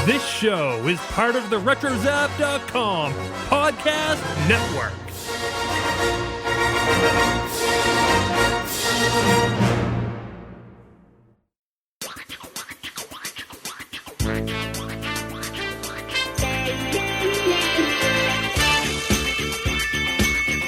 This show is part of the RetroZap.com podcast network.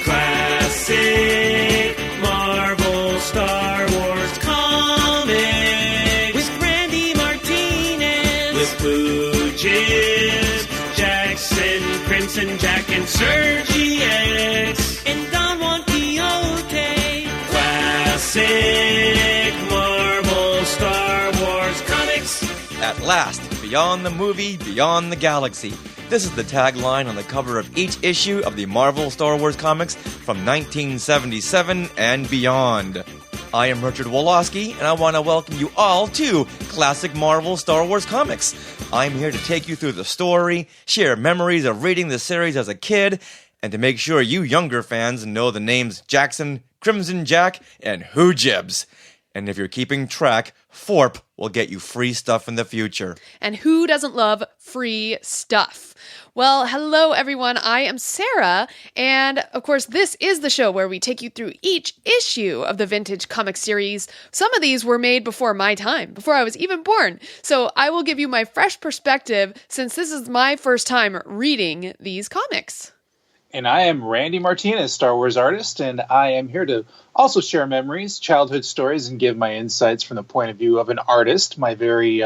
Classic Marvel Star Wars comics with Randy Martinez, with Blue Jibs, Jackson, Crimson Jack, and Sergi X, and Don Juan Quixote. Classic Marvel Star Wars comics. At last, beyond the movie, beyond the galaxy. This is the tagline on the cover of each issue of the Marvel Star Wars comics from 1977 and beyond. I am Richard Woloski, and I want to welcome you all to Classic Marvel Star Wars Comics. I'm here to take you through the story, share memories of reading the series as a kid, and to make sure you younger fans know the names Jackson, Crimson Jack, and Who Jibs. And if you're keeping track, Forp will get you free stuff in the future. And who doesn't love free stuff? Well, hello everyone, I am Sarah, and of course this is the show where we take you through each issue of the vintage comic series. Some of these were made before my time, before I was even born, so I will give you my fresh perspective since this is my first time reading these comics. And I am Randy Martinez, Star Wars artist, and I am here to also share memories, childhood stories, and give my insights from the point of view of an artist, my very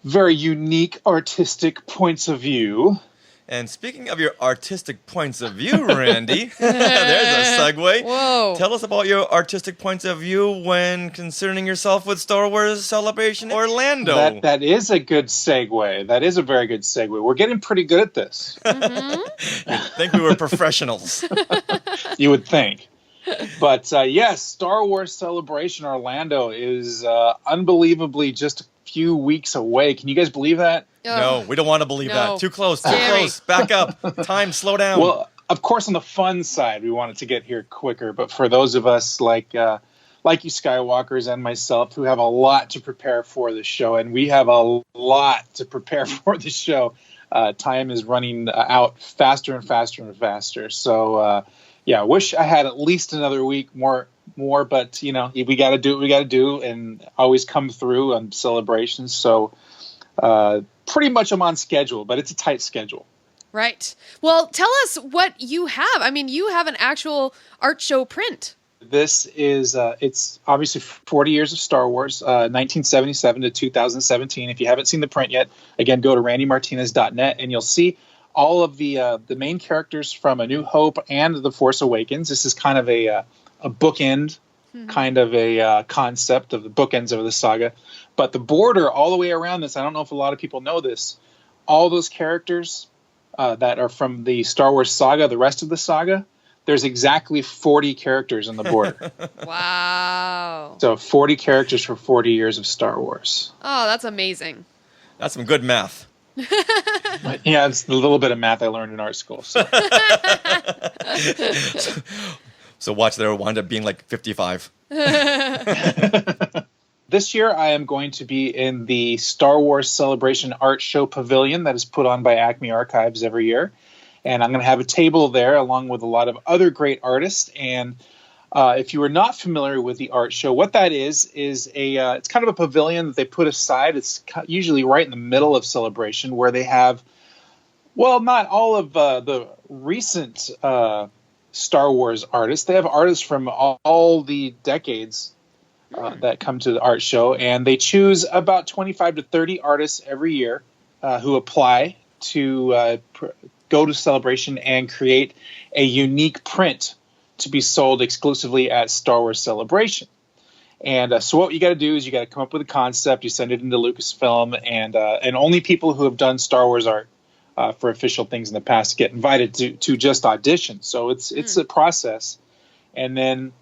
unique artistic points of view. And speaking of your artistic points of view, Randy, there's a segue. Whoa. Tell us about your artistic points of view when concerning yourself with Star Wars Celebration Orlando. That is a good segue. That is a very good segue. We're getting pretty good at this. Mm-hmm. I think we were professionals. You would think. But yes, Star Wars Celebration Orlando is unbelievably just a few weeks away. Can you guys believe that? No, we don't want to believe that. Too close, too Scary. close. Back up. Time, slow down. Well, of course, on the fun side, we wanted to get here quicker. But for those of us like you Skywalkers and myself who have a lot to prepare for the show, and we have a lot to prepare for the show, time is running out faster and faster and faster. So, I wish I had at least another week more, but, we got to do what we got to do and always come through on celebrations. So pretty much I'm on schedule, but it's a tight schedule. Right. Well, tell us what you have. I mean, you have an actual art show print. This is, it's obviously 40 years of Star Wars, 1977 to 2017. If you haven't seen the print yet, again, go to randymartinez.net and you'll see all of the main characters from A New Hope and The Force Awakens. This is kind of a bookend, kind of a concept of the bookends of the saga. But the border all the way around this, I don't know if a lot of people know this, all those characters that are from the Star Wars saga, the rest of the saga, there's exactly 40 characters on the border. Wow. So 40 characters for 40 years of Star Wars. Oh, that's amazing. That's some good math. Yeah, it's a little bit of math I learned in art school. So. So watch, there will wind up being like 55. This year, I am going to be in the Star Wars Celebration Art Show Pavilion that is put on by Acme Archives every year. And I'm going to have a table there along with a lot of other great artists. And if you are not familiar with the art show, what that is it's kind of a pavilion that they put aside. It's usually right in the middle of Celebration where they have, well, not all of the recent Star Wars artists. They have artists from all the decades that come to the art show, and they choose about 25 to 30 artists every year who apply to go to Celebration and create a unique print to be sold exclusively at Star Wars Celebration. And so what you got to do is you got to come up with a concept, you send it into Lucasfilm, and only people who have done Star Wars art for official things in the past get invited to just audition. So it's a process. And then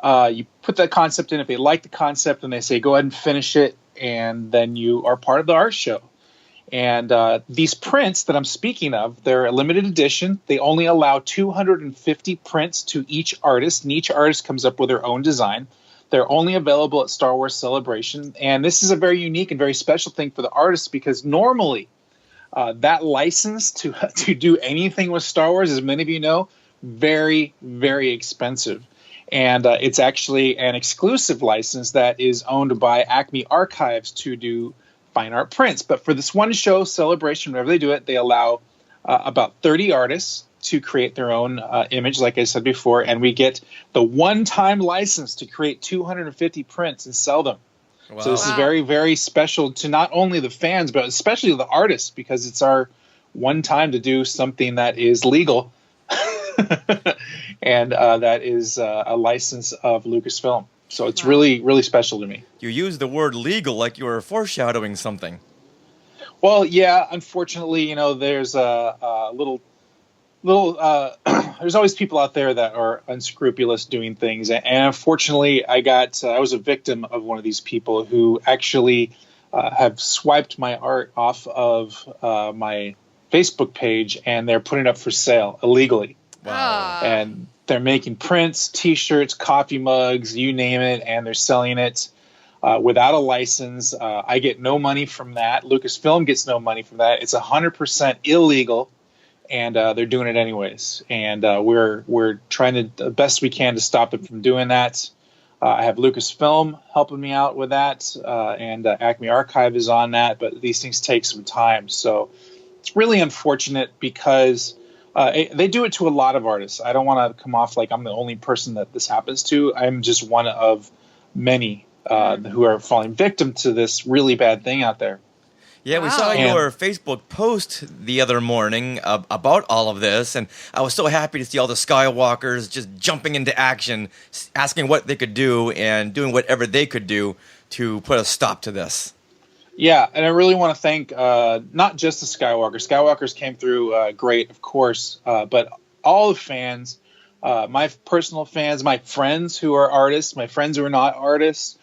you put that concept in. If they like the concept, then they say, go ahead and finish it. And then you are part of the art show. And these prints that I'm speaking of, they're a limited edition. They only allow 250 prints to each artist, and each artist comes up with their own design. They're only available at Star Wars Celebration. And this is a very unique and very special thing for the artists, because normally that license to do anything with Star Wars, as many of you know, very, very expensive. And it's actually an exclusive license that is owned by Acme Archives to do fine art prints. But for this one show, Celebration, whenever they do it, they allow about 30 artists to create their own image, like I said before, and we get the one-time license to create 250 prints and sell them. Wow. So this is very, very special to not only the fans, but especially the artists, because it's our one time to do something that is legal, and that is a license of Lucasfilm. So it's really, really special to me. You use the word legal like you were foreshadowing something. Well, yeah, unfortunately, you know, there's a little there's always people out there that are unscrupulous doing things, and unfortunately I was a victim of one of these people who actually have swiped my art off of my Facebook page, and they're putting it up for sale illegally. Wow. And they're making prints, t-shirts, coffee mugs, you name it, and they're selling it without a license. I get no money from that. Lucasfilm gets no money from that. It's 100% illegal. And they're doing it anyways. And we're trying to the best we can to stop them from doing that. I have Lucasfilm helping me out with that, and Acme Archive is on that. But these things take some time, so it's really unfortunate because they do it to a lot of artists. I don't want to come off like I'm the only person that this happens to. I'm just one of many who are falling victim to this really bad thing out there. Yeah, we saw your Facebook post the other morning about all of this, and I was so happy to see all the Skywalkers just jumping into action, asking what they could do and doing whatever they could do to put a stop to this. Yeah, and I really want to thank not just the Skywalkers. Skywalkers came through great, of course, but all the fans, my personal fans, my friends who are artists, my friends who are not artists.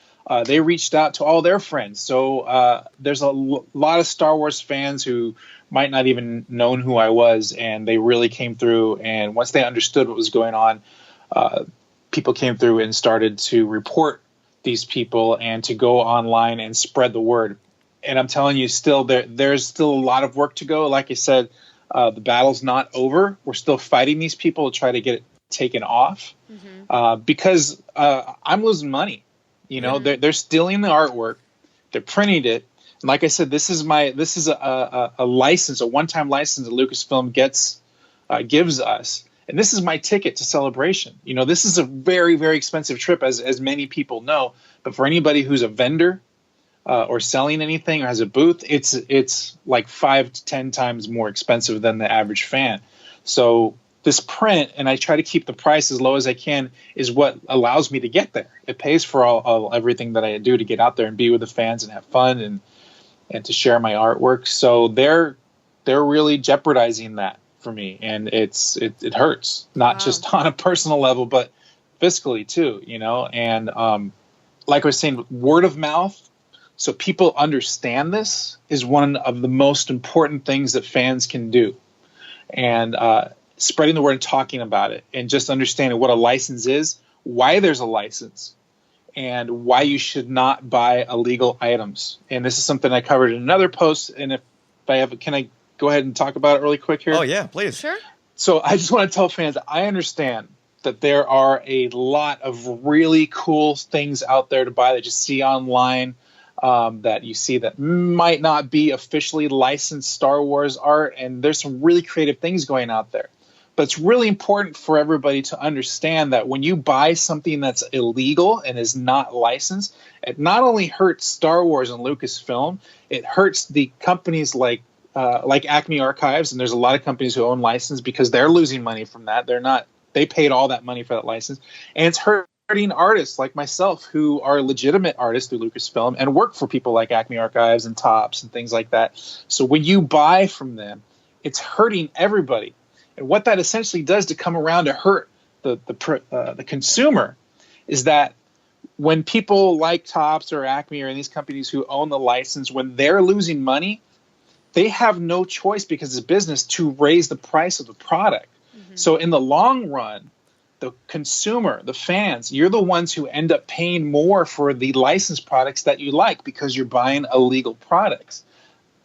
They reached out to all their friends. So there's a lot of Star Wars fans who might not even known who I was, and they really came through. And once they understood what was going on, people came through and started to report these people and to go online and spread the word. And I'm telling you, there's still a lot of work to go. Like I said, the battle's not over. We're still fighting these people to try to get it taken off, because I'm losing money. You know, they're stealing the artwork, they're printing it, and like I said, this is a license, a one-time license that Lucasfilm gives us, and this is my ticket to Celebration. You know, this is a very, very expensive trip, as many people know. But for anybody who's a vendor or selling anything or has a booth, it's like 5 to 10 times more expensive than the average fan. So this print, and I try to keep the price as low as I can, is what allows me to get there. It pays for everything that I do to get out there and be with the fans and have fun and to share my artwork. So they're really jeopardizing that for me, and it hurts, not just on a personal level, but fiscally too. You know, and like I was saying, word of mouth, so people understand this, is one of the most important things that fans can do, and spreading the word and talking about it, and just understanding what a license is, why there's a license, and why you should not buy illegal items. And this is something I covered in another post. And can I go ahead and talk about it really quick here? Oh yeah, please. Sure. So I just want to tell fans, I understand that there are a lot of really cool things out there to buy that you see online, that you see that might not be officially licensed Star Wars art. And there's some really creative things going out there. But it's really important for everybody to understand that when you buy something that's illegal and is not licensed, it not only hurts Star Wars and Lucasfilm, it hurts the companies like Acme Archives, and there's a lot of companies who own license because they're losing money from that. They paid all that money for that license, and it's hurting artists like myself who are legitimate artists through Lucasfilm and work for people like Acme Archives and Topps and things like that. So when you buy from them, it's hurting everybody. And what that essentially does to come around to hurt the consumer is that when people like Topps or Acme or these companies who own the license, when they're losing money, they have no choice because it's a business to raise the price of the product. So in the long run, the consumer, the fans, you're the ones who end up paying more for the licensed products that you like because you're buying illegal products.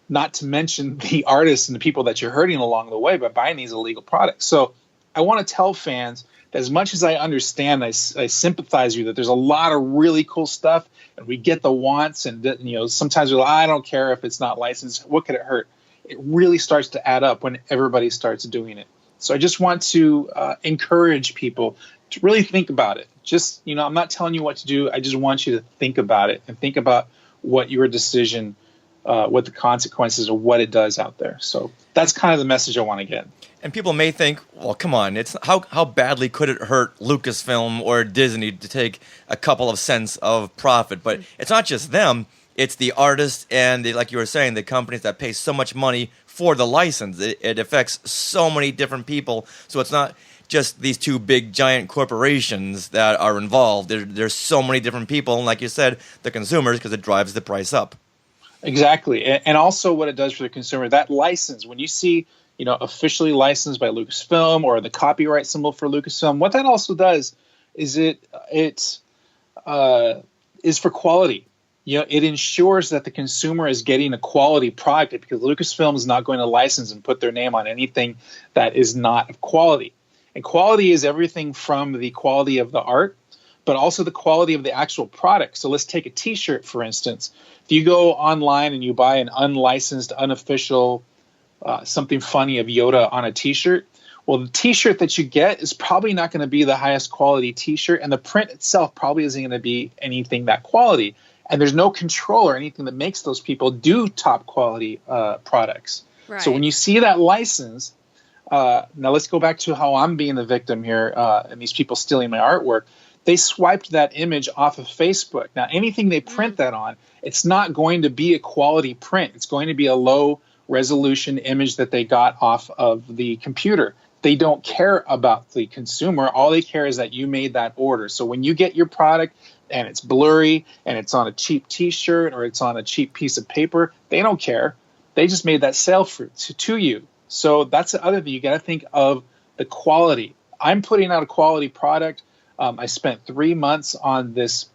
Not to mention the artists and the people that you're hurting along the way by buying these illegal products. So I want to tell fans that as much as I understand, I sympathize with you that there's a lot of really cool stuff, and we get the wants, and sometimes we're like, I don't care if it's not licensed. What could it hurt? It really starts to add up when everybody starts doing it. So I just want to encourage people to really think about it. Just, I'm not telling you what to do. I just want you to think about it and think about what your decision, what the consequences of what it does out there. So that's kind of the message I want to get. And people may think, well, come on, it's how badly could it hurt Lucasfilm or Disney to take a couple of cents of profit? But it's not just them. It's the artists and, like you were saying, the companies that pay so much money for the license. It affects so many different people. So it's not just these two big, giant corporations that are involved. There's so many different people. And like you said, the consumers, because it drives the price up. Exactly. And also what it does for the consumer, that license, when you see, officially licensed by Lucasfilm or the copyright symbol for Lucasfilm, what that also does is it is for quality. It ensures that the consumer is getting a quality product because Lucasfilm is not going to license and put their name on anything that is not of quality. And quality is everything from the quality of the art, but also the quality of the actual product. So let's take a T-shirt, for instance. If you go online and you buy an unlicensed, unofficial, something funny of Yoda on a T-shirt, well, the T-shirt that you get is probably not going to be the highest quality T-shirt, and the print itself probably isn't going to be anything that quality. And there's no control or anything that makes those people do top quality products. Right. So when you see that license, now let's go back to how I'm being the victim here and these people stealing my artwork. They swiped that image off of Facebook. Now, anything they print that on, it's not going to be a quality print. It's going to be a low resolution image that they got off of the computer. They don't care about the consumer. All they care is that you made that order. So when you get your product and it's blurry and it's on a cheap T-shirt or it's on a cheap piece of paper, they don't care. They just made that sale to you. So that's the other thing. You got to think of the quality. I'm putting out a quality product. I spent 3 months on this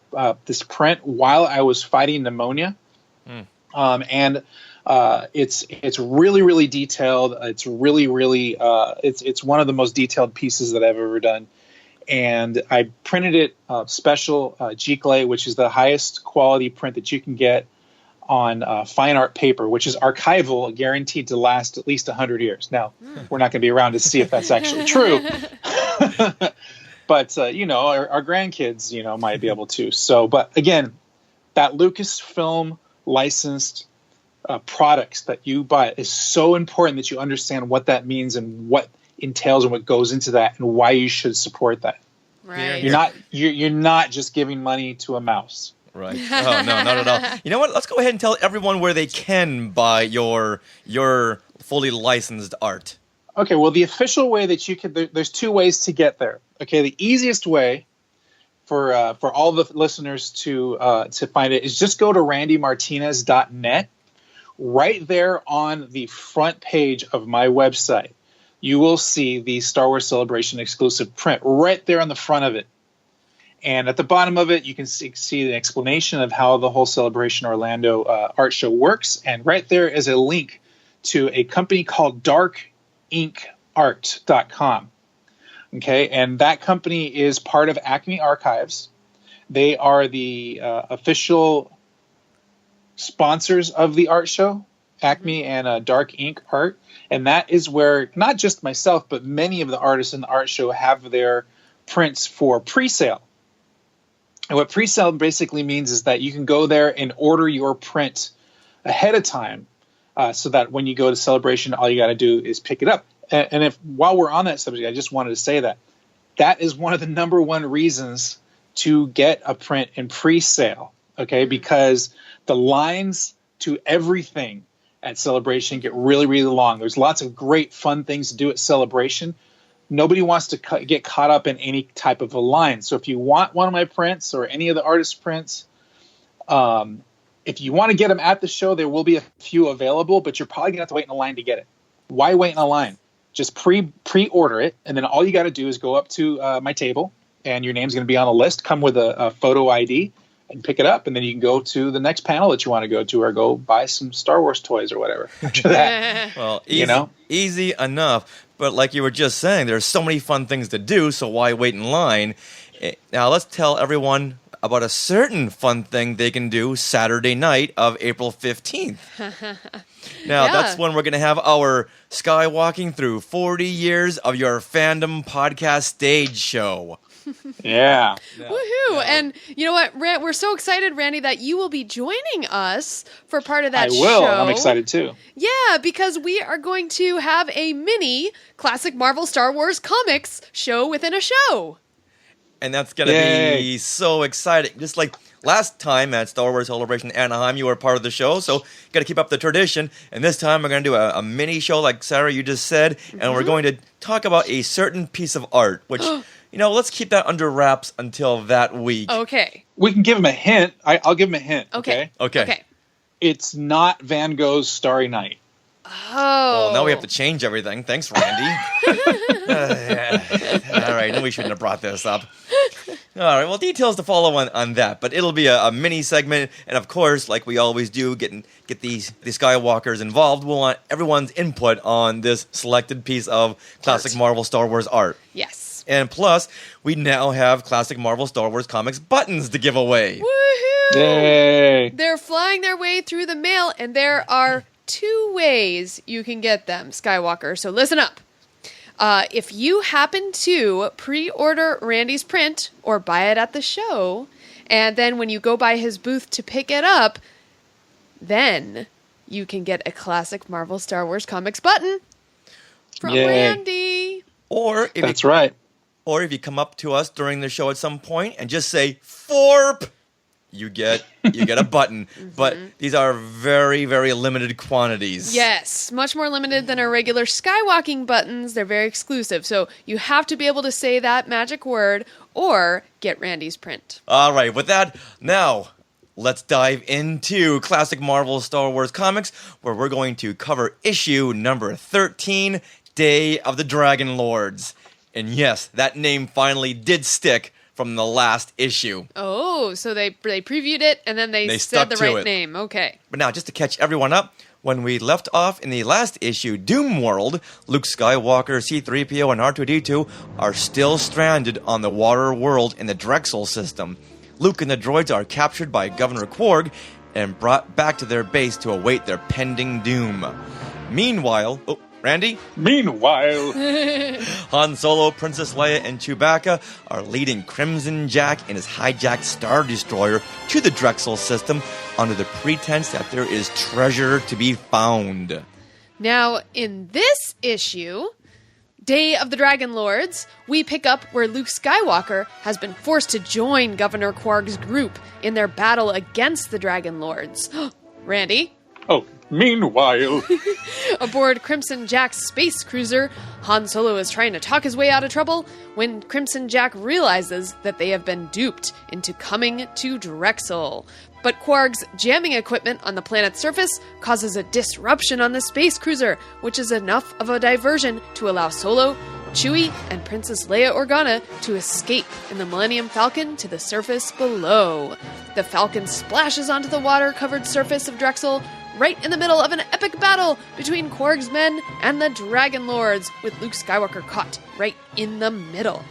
print while I was fighting pneumonia, and it's really, really detailed. It's really, really it's one of the most detailed pieces that I've ever done. And I printed it special Giclée, which is the highest quality print that you can get on fine art paper, which is archival, guaranteed to last at least 100 years. Now, we're not going to be around to see if that's actually true. But, our grandkids, might be able to. So, but again, that Lucasfilm licensed products that you buy is so important that you understand what that means and what entails and what goes into that and why you should support that. Right. You're not just giving money to a mouse. Right. Oh, no, not at all. You know what? Let's go ahead and tell everyone where they can buy your fully licensed art. Okay, well, the official way that you can, there's two ways to get there. Okay, the easiest way for all the listeners to find it is just go to randymartinez.net. Right there on the front page of my website, you will see the Star Wars Celebration exclusive print right there on the front of it. And at the bottom of it, you can see the explanation of how the whole Celebration Orlando art show works. And right there is a link to a company called darkinkart.com. Okay, and that company is part of Acme Archives. They are the official sponsors of the art show, Acme and Dark Ink Art. And that is where not just myself, but many of the artists in the art show have their prints for pre-sale. And what pre-sale basically means is that you can go there and order your print ahead of time so that when you go to Celebration, all you got to do is pick it up. And if while we're on that subject, I just wanted to say that is one of the number one reasons to get a print in pre-sale, okay? Because the lines to everything at Celebration get really, really long. There's lots of great, fun things to do at Celebration. Nobody wants to get caught up in any type of a line. So if you want one of my prints or any of the artist's prints, if you want to get them at the show, there will be a few available, but you're probably going to have to wait in a line to get it. Why wait in a line? just pre-order it, and then all you got to do is go up to my table, and your name's going to be on a list. Come with a photo ID and pick it up, and then you can go to the next panel that you want to go to, or go buy some Star Wars toys or whatever after that. Well, easy enough. But like you were just saying, there's so many fun things to do, so why wait in line? Now let's tell everyone about a certain fun thing they can do Saturday night of April 15th. Now, that's when we're going to have our Skywalking Through 40 Years of Your Fandom podcast stage show. Yeah. Woohoo! And you know what, we're so excited, Randy, that you will be joining us for part of that show. I will. I'm excited too. Yeah, because we are going to have a mini classic Marvel Star Wars comics show within a show. And that's going to be so exciting. Just like last time at Star Wars Celebration Anaheim, you were part of the show, so you got to keep up the tradition. And this time we're going to do a mini show like Sarah, you just said, and we're going to talk about a certain piece of art, which... let's keep that under wraps until that week. Okay. We can give him a hint. I'll give him a hint. Okay. It's not Van Gogh's Starry Night. Oh. Well, now we have to change everything. Thanks, Randy. All right, no, we shouldn't have brought this up. All right, well, details to follow on that, but it'll be a mini segment, and of course, like we always do, get these Skywalkers involved. We'll want everyone's input on this selected piece of classic Marvel Star Wars art. Yes. And plus, we now have classic Marvel Star Wars comics buttons to give away. Woohoo! Yay! They're flying their way through the mail, and there are 2 ways you can get them, Skywalker. So listen up. If you happen to pre-order Randy's print or buy it at the show, and then when you go by his booth to pick it up, then you can get a classic Marvel Star Wars comics button from Randy. Or if right. Or if you come up to us during the show at some point and just say "Forp," you get a button. But these are very, very limited quantities. Yes, much more limited than our regular Skywalking buttons. They're very exclusive. So you have to be able to say that magic word or get Randy's print. All right, with that, now let's dive into classic Marvel Star Wars comics, where we're going to cover issue number 13, Day of the Dragon Lords. And yes, that name finally did stick from the last issue. Oh, so they previewed it and then they said the right name. Okay. But now, just to catch everyone up, when we left off in the last issue, Doom World, Luke Skywalker, C-3PO, and R2-D2 are still stranded on the water world in the Drexel system. Luke and the droids are captured by Governor Quarg and brought back to their base to await their pending doom. Meanwhile... Oh, Randy? Meanwhile, Han Solo, Princess Leia, and Chewbacca are leading Crimson Jack and his hijacked Star Destroyer to the Drexel system under the pretense that there is treasure to be found. Now, in this issue, Day of the Dragon Lords, we pick up where Luke Skywalker has been forced to join Governor Quarg's group in their battle against the Dragon Lords. Randy? Meanwhile, aboard Crimson Jack's space cruiser, Han Solo is trying to talk his way out of trouble when Crimson Jack realizes that they have been duped into coming to Drexel. But Quarg's jamming equipment on the planet's surface causes a disruption on the space cruiser, which is enough of a diversion to allow Solo, Chewie, and Princess Leia Organa to escape in the Millennium Falcon to the surface below. The Falcon splashes onto the water-covered surface of Drexel, right in the middle of an epic battle between Quarg's men and the Dragon Lords, with Luke Skywalker caught right in the middle.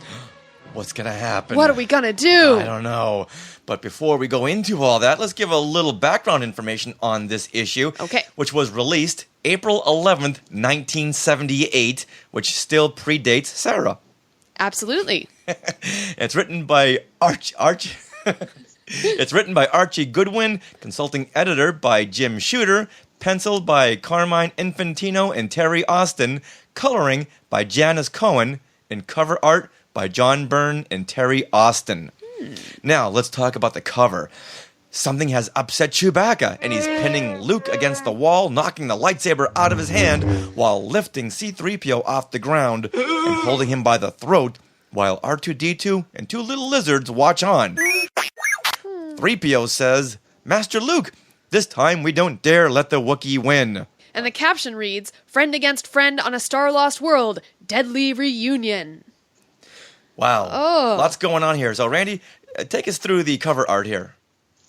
What's gonna happen? What are we gonna do? I don't know. But before we go into all that, let's give a little background information on this issue, which was released April 11th, 1978, which still predates Sarah. Absolutely. It's written by Archie. It's written by Archie Goodwin, consulting editor by Jim Shooter, penciled by Carmine Infantino and Terry Austin, coloring by Janice Cohen, and cover art by John Byrne and Terry Austin. Now, let's talk about the cover. Something has upset Chewbacca, and he's pinning Luke against the wall, knocking the lightsaber out of his hand, while lifting C-3PO off the ground and holding him by the throat, while R2-D2 and 2 little lizards watch on. 3PO says, "Master Luke, this time we don't dare let the Wookiee win." And the caption reads, "Friend against friend on a star-lost world. Deadly reunion." Wow. Oh. Lots going on here. So, Randy, take us through the cover art here.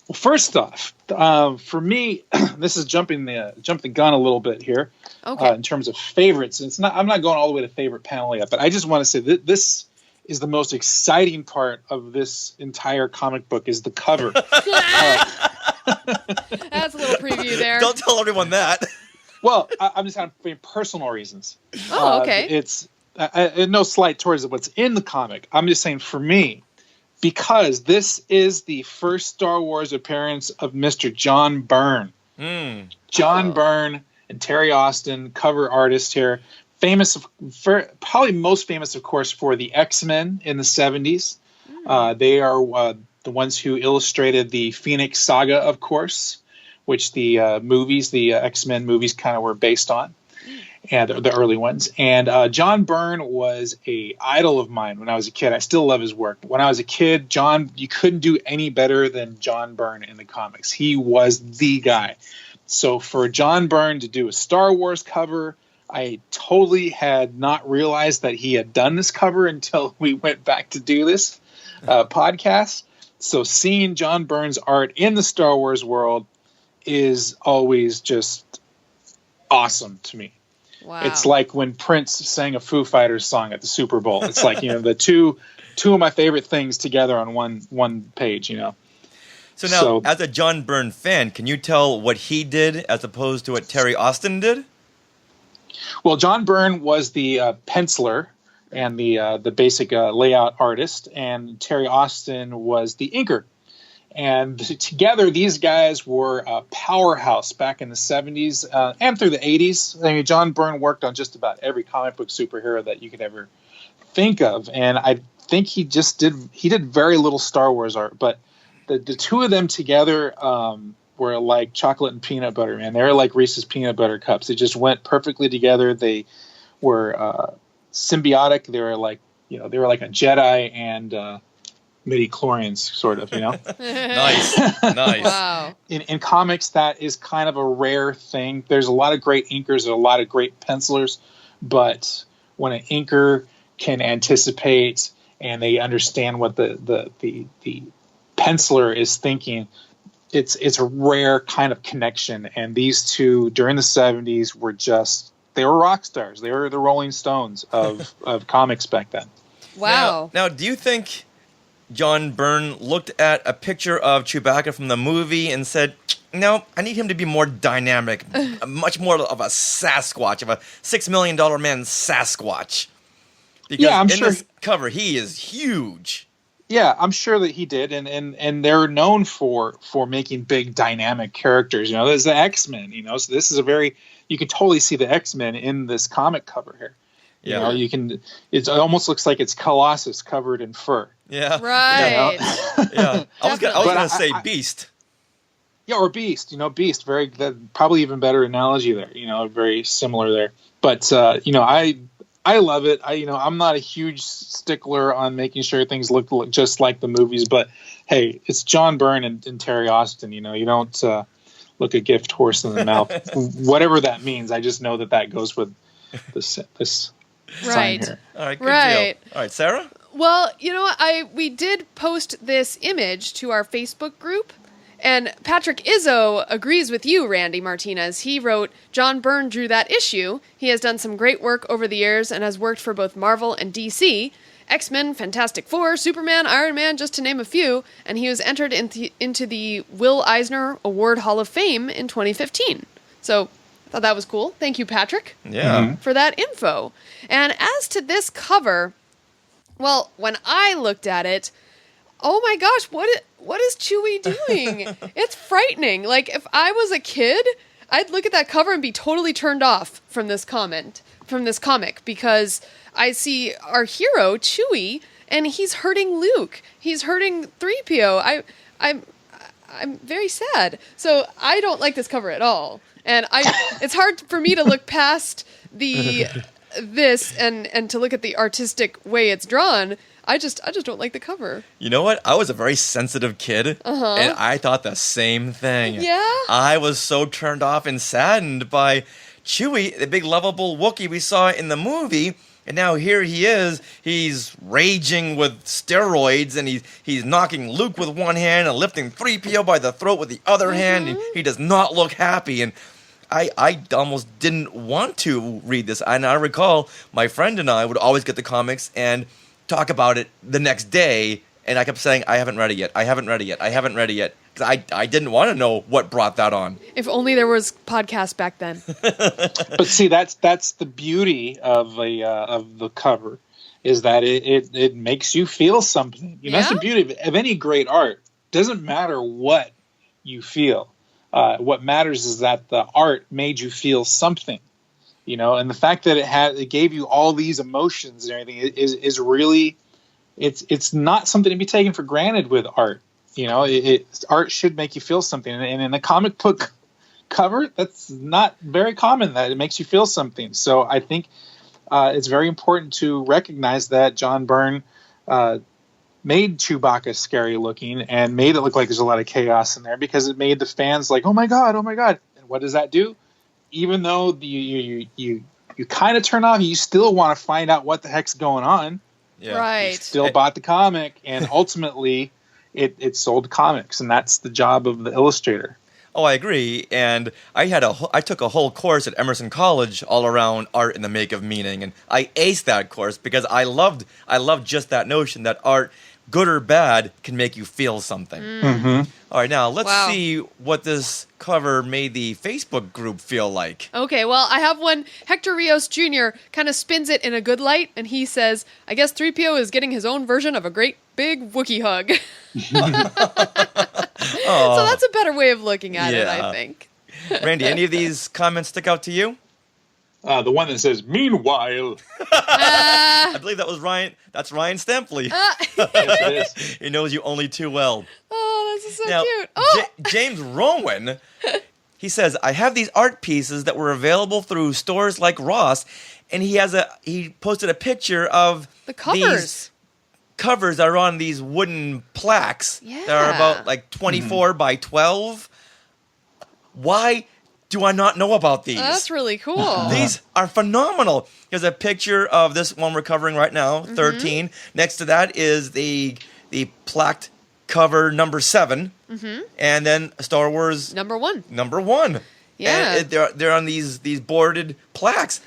Well, first off, for me, this is jumping the gun a little bit here. Okay. In terms of favorites. I'm not going all the way to favorite panel yet, but I just want to say that this is the most exciting part of this entire comic book is the cover. That's a little preview there. Don't tell everyone that. Well, I'm just for personal reasons. Oh, okay. It's no slight towards what's in the comic. I'm just saying for me, because this is the first Star Wars appearance of Mr. John Byrne. John Byrne and Terry Austin, cover artist here. Probably most famous, of course, for the X-Men in the 70s. They are the ones who illustrated the Phoenix Saga, of course, which the X-Men movies kind of were based on, and the early ones. And John Byrne was a idol of mine when I was a kid. I still love his work. When I was a kid, you couldn't do any better than John Byrne in the comics. He was the guy. So for John Byrne to do a Star Wars cover, I totally had not realized that he had done this cover until we went back to do this podcast. So seeing John Byrne's art in the Star Wars world is always just awesome to me. Wow. It's like when Prince sang a Foo Fighters song at the Super Bowl. It's like, the two of my favorite things together on one page, So now, as a John Byrne fan, can you tell what he did as opposed to what Terry Austin did? Well, John Byrne was the penciler and the basic layout artist, and Terry Austin was the inker. And together, these guys were a powerhouse back in the 70s and through the 80s. I mean, John Byrne worked on just about every comic book superhero that you could ever think of, and I think he did very little Star Wars art, but the two of them together were like chocolate and peanut butter, man. They were like Reese's peanut butter cups. They just went perfectly together. They were symbiotic. They were like a Jedi and midi-chlorians, sort of, Nice. Wow. In comics, that is kind of a rare thing. There's a lot of great inkers and a lot of great pencilers, but when an inker can anticipate and they understand what the penciler is thinking, it's a rare kind of connection. And these two during the 70s they were rock stars. They were the Rolling Stones of comics back then. Wow. Now, do you think John Byrne looked at a picture of Chewbacca from the movie and said, no, I need him to be more dynamic, much more of a Sasquatch, of a $6 million man Sasquatch? Because I'm in sure this cover, he is huge. Yeah, I'm sure that he did, and they're known for making big dynamic characters. There's the X-Men. So this is you can totally see the X-Men in this comic cover here. Yeah, it almost looks like it's Colossus covered in fur. Yeah, Right. Yeah, I was gonna say Beast. Yeah, or Beast. Beast. Probably even better analogy there. Very similar there. But I love it. I'm not a huge stickler on making sure things look just like the movies, but hey, it's John Byrne and Terry Austin. You don't look a gift horse in the mouth, whatever that means. I just know that goes with this Right. sign here. All right, good Right. deal. All right, Sarah? Well, we did post this image to our Facebook group, and Patrick Izzo agrees with you, Randy Martinez. He wrote, John Byrne drew that issue. He has done some great work over the years and has worked for both Marvel and DC. X-Men, Fantastic Four, Superman, Iron Man, just to name a few, and he was entered into the Will Eisner Award Hall of Fame in 2015. So I thought that was cool. Thank you, Patrick, for that info. And as to this cover, well, when I looked at it, oh my gosh, what is Chewie doing? It's frightening. Like, if I was a kid, I'd look at that cover and be totally turned off from this comic, because I see our hero, Chewie, and he's hurting Luke. He's hurting 3PO. I'm very sad. So I don't like this cover at all. And it's hard for me to look past this and to look at the artistic way it's drawn. I just don't like the cover. You know what? I was a very sensitive kid, and I thought the same thing. Yeah? I was so turned off and saddened by Chewie, the big lovable Wookiee we saw in the movie, and now here he is. He's raging with steroids, and he's knocking Luke with one hand and lifting 3PO by the throat with the other hand, and he does not look happy. And I almost didn't want to read this. And I recall my friend and I would always get the comics and talk about it the next day, and I kept saying, I haven't read it yet. I haven't read it yet. I haven't read it yet. Because I didn't want to know what brought that on. If only there was podcasts back then. But see, that's the beauty of the cover, is that it makes you feel something. You know, that's the beauty of any great art. Doesn't matter what you feel. What matters is that the art made you feel something. You know, and the fact that it gave you all these emotions and everything is really, it's not something to be taken for granted with art. You know, art should make you feel something, and in a comic book cover, that's not very common that it makes you feel something. So I think it's very important to recognize that John Byrne made Chewbacca scary looking and made it look like there's a lot of chaos in there, because it made the fans like, oh my god. And what does that do? Even though you kind of turn off, you still want to find out what the heck's going on. Yeah. Right. You still bought the comic, and ultimately it sold comics, and that's the job of the illustrator. Oh, I agree. And I took a whole course at Emerson College all around art and the make of meaning, and I aced that course because I loved just that notion that art, good or bad, can make you feel something. Mm-hmm. All right, now let's see what this cover made the Facebook group feel like. Okay, well, I have one. Hector Rios Jr. kind of spins it in a good light, and he says, I guess 3PO is getting his own version of a great big Wookiee hug. So that's a better way of looking at it, I think. Randy, any of these comments stick out to you? The one that says, meanwhile. I believe that was Ryan. That's Ryan Stempley. Yes, it is. He knows you only too well. Oh, this is so Now, cute. Oh! James Rowan, he says, I have these art pieces that were available through stores like Ross, and he posted a picture of The covers. These covers that are on these wooden plaques that are about like 24 by 12. Why do I not know about these? That's really cool. These are phenomenal. Here's a picture of this one we're covering right now, 13. Next to that is the plaqued cover number 7. And then Star Wars Number 1. number 1. Yeah. And they're on these boarded plaques.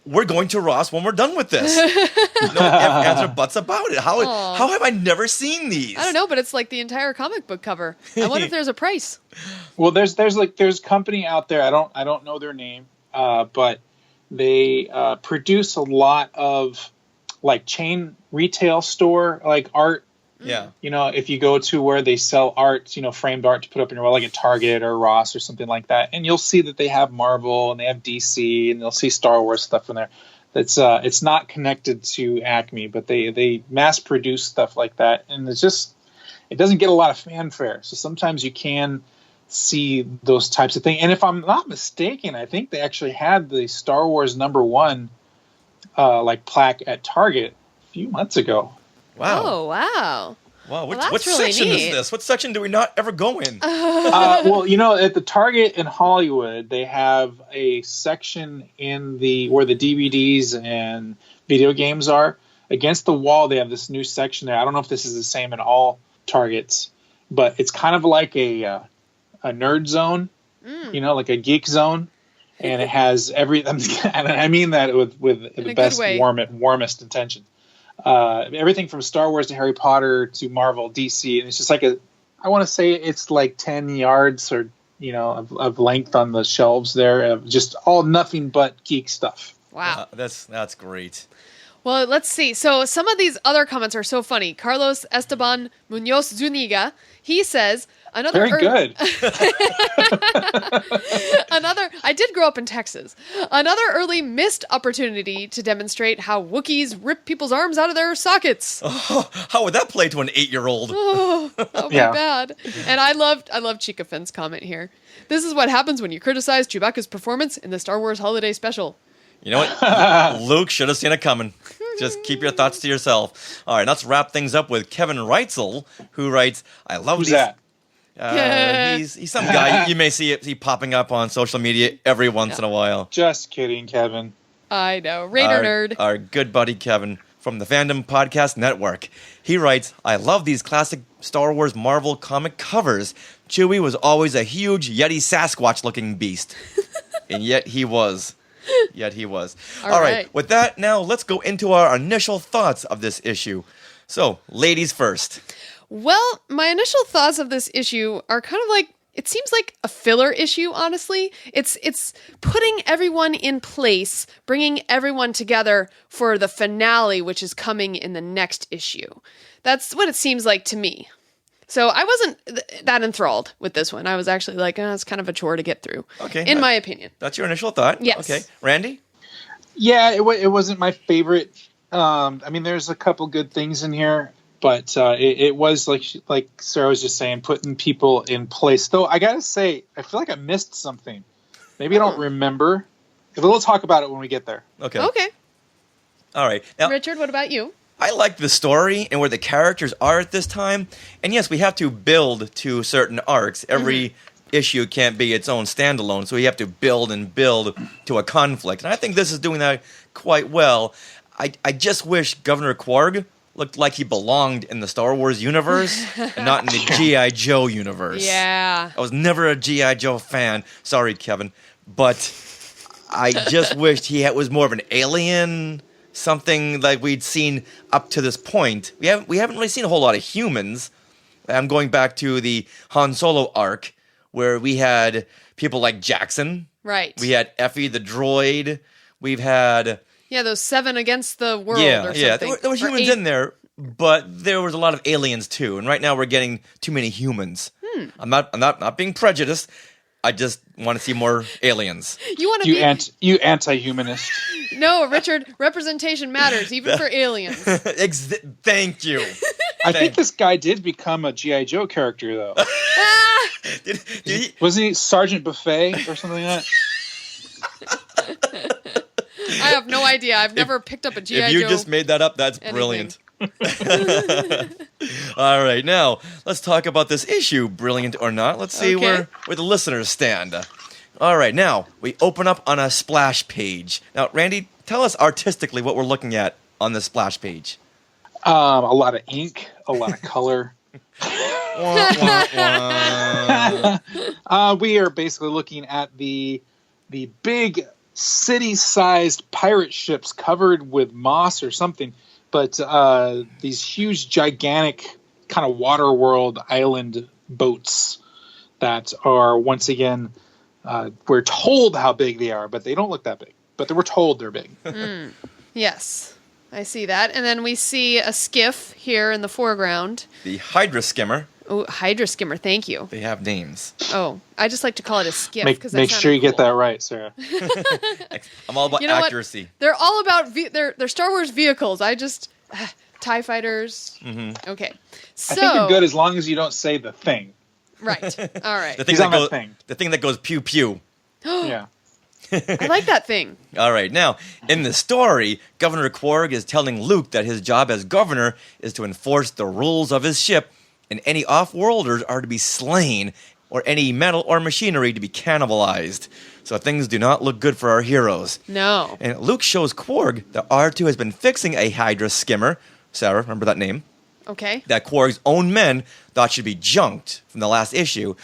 We're going to Ross when we're done with this. No ands or buts about it. How have I never seen these? I don't know, but it's like the entire comic book cover. I wonder if there's a price. Well, there's company out there. I don't know their name, but they produce a lot of like chain retail store like art. Yeah. You know, if you go to where they sell art, you know, framed art to put up in your wall, like at Target or Ross or something like that, and you'll see that they have Marvel and they have DC and they'll see Star Wars stuff in there. That's it's not connected to Acme, but they mass produce stuff like that, and it doesn't get a lot of fanfare. So sometimes you can see those types of things. And if I'm not mistaken, I think they actually had the Star Wars number 1 like plaque at Target a few months ago. Wow. Oh, wow. Wow. What that's really section neat. is this? What section do we not ever go in? Well, you know, at the Target in Hollywood, they have a section where the DVDs and video games are. Against the wall, they have this new section there. I don't know if this is the same in all Targets, but it's kind of like a nerd zone, you know, like a geek zone. And it has and I mean that with the best, warmest intention. Everything from Star Wars to Harry Potter to Marvel, DC, and it's just like I want to say it's like 10 yards or, you know, of length on the shelves there, of just all nothing but geek stuff. Wow. That's great. Well, let's see. So some of these other comments are so funny. Carlos Esteban Munoz Zuniga, he says, Very good. I did grow up in Texas. Another early missed opportunity to demonstrate how Wookiees rip people's arms out of their sockets. Oh, how would that play to an 8-year-old? Oh, that would be bad. And I love Chica Finn's comment here. This is what happens when you criticize Chewbacca's performance in the Star Wars Holiday Special. You know what? Luke should have seen it coming. Just keep your thoughts to yourself. All right, let's wrap things up with Kevin Reitzel, who writes, I love Who's these. that? He's some guy you may see popping up on social media every once in a while. Just kidding, Kevin. I know. Raider nerd. Our good buddy Kevin from the Fandom Podcast Network. He writes, I love these classic Star Wars Marvel comic covers. Chewie was always a huge Yeti Sasquatch-looking beast. And yet he was. All right. With that, now let's go into our initial thoughts of this issue. So, ladies first. Well, my initial thoughts of this issue are kind of like, it seems like a filler issue, honestly. It's putting everyone in place, bringing everyone together for the finale, which is coming in the next issue. That's what it seems like to me. So I wasn't that enthralled with this one. I was actually like, it's kind of a chore to get through, in my opinion. That's your initial thought? Yes. Okay. Randy? Yeah, it wasn't my favorite. There's a couple good things in here, but it was like Sarah was just saying, putting people in place. Though I gotta say, I feel like I missed something. Maybe I don't remember. We'll talk about it when we get there. Okay. All right. Now, Richard, what about you? I like the story and where the characters are at this time. And yes, we have to build to certain arcs. Every issue can't be its own standalone, so we have to build and build to a conflict. And I think this is doing that quite well. I just wish Governor Quarg looked like he belonged in the Star Wars universe and not in the G.I. Joe universe. Yeah. I was never a G.I. Joe fan. Sorry, Kevin. But I just wished he was more of an alien, something like we'd seen up to this point. We haven't really seen a whole lot of humans. I'm going back to the Han Solo arc where we had people like Jackson. Right. We had Effie the droid. We've had... Yeah, those 7 against the world or something. Yeah, there were humans in there, but there was a lot of aliens too. And right now we're getting too many humans. I'm not being prejudiced. I just want to see more aliens. You anti-humanist. No, Richard, representation matters, even for aliens. Thank you. I think this guy did become a G.I. Joe character, though. Wasn't he Sergeant Buffet or something like that? I have no idea. I've never picked up a G.I. Joe. If you just made that up, that's brilliant. All right, now let's talk about this issue, brilliant or not. Let's see where the listeners stand. All right, now we open up on a splash page. Now, Randy, tell us artistically what we're looking at on the splash page. A lot of ink, a lot of color. We are basically looking at the big city-sized pirate ships covered with moss or something, but these huge, gigantic kind of water world island boats that are, once again, we're told how big they are, but they don't look that big. But we're told they're big. Yes, I see that. And then we see a skiff here in the foreground. The Hydra Skimmer. Oh, Hydra Skimmer, thank you. They have names. Oh, I just like to call it a skiff. Make sure you get that right, Sarah. I'm all about accuracy. What? They're all about they're Star Wars vehicles. I just TIE fighters. Mm-hmm. Okay, so I think you're good as long as you don't say the thing. Right. All right. The thing that goes pew pew. Yeah. I like that thing. All right. Now, in the story, Governor Quarg is telling Luke that his job as governor is to enforce the rules of his ship, and any off-worlders are to be slain, or any metal or machinery to be cannibalized. So things do not look good for our heroes. No. And Luke shows Quarg that R2 has been fixing a Hydra Skimmer. Sarah, remember that name? Okay. That Quarg's own men thought should be junked from the last issue.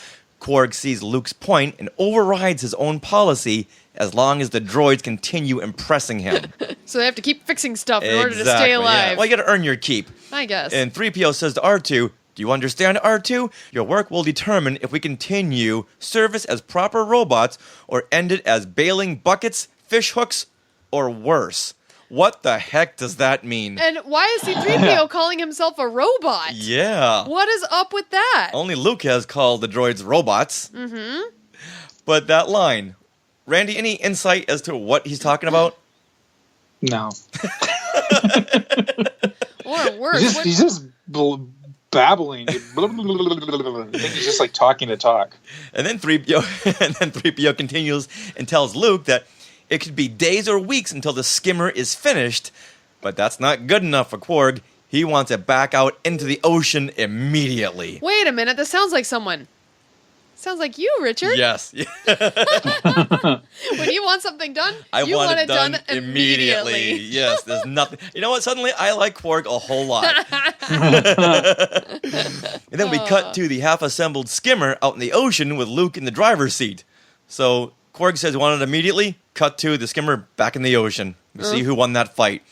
Quarg sees Luke's point and overrides his own policy as long as the droids continue impressing him. So they have to keep fixing stuff in order to stay alive. Yeah. Well, you got to earn your keep. I guess. And 3PO says to R2, do you understand, R2? Your work will determine if we continue service as proper robots or end it as bailing buckets, fish hooks, or worse. What the heck does that mean? And why is C-3PO calling himself a robot? Yeah. What is up with that? Only Luke has called the droids robots. Mm-hmm. But that line, Randy, any insight as to what he's talking about? No. Or worse. He's just babbling. I think he's just like talking to talk. And then 3PO continues and tells Luke that it could be days or weeks until the skimmer is finished, but that's not good enough for Quarg. He wants it back out into the ocean immediately. Wait a minute, this sounds like someone. Sounds like you, Richard. Yes. When you want something done, you want it done immediately. Yes, there's nothing. You know what? Suddenly, I like Quark a whole lot. And then we cut to the half-assembled skimmer out in the ocean with Luke in the driver's seat. So Quark says he wanted it immediately. Cut to the skimmer back in the ocean. We see who won that fight.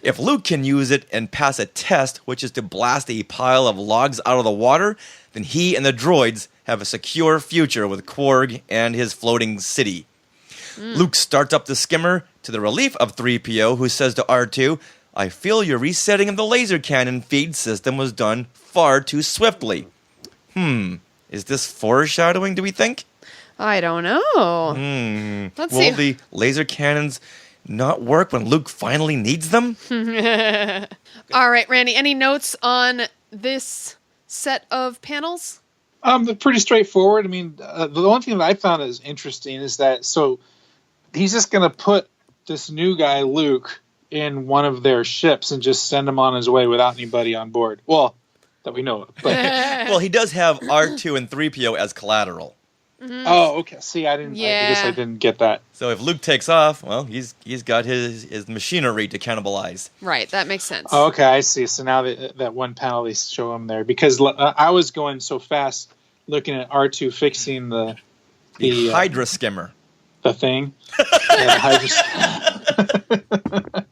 If Luke can use it and pass a test, which is to blast a pile of logs out of the water, then he and the droids have a secure future with Quark and his floating city. Luke starts up the skimmer to the relief of 3PO, who says to R2, "I feel your resetting of the laser cannon feed system was done far too swiftly." Is this foreshadowing, do we think? I don't know. Let's see. Will the laser cannons not work when Luke finally needs them? All right, Randy, any notes on this set of panels? They're pretty straightforward. I mean, the only thing that I found is interesting is that he's just going to put this new guy, Luke, in one of their ships and just send him on his way without anybody on board. Well, that we know of. But Well, he does have R2 and 3PO as collateral. Oh, okay. See, I guess I didn't get that. So if Luke takes off, well, he's got his machinery to cannibalize. Right, that makes sense. Oh, okay, I see. So now that one panel they show him there, because I was going so fast looking at R2 fixing the Hydra skimmer. The thing. Yeah, the Hydra.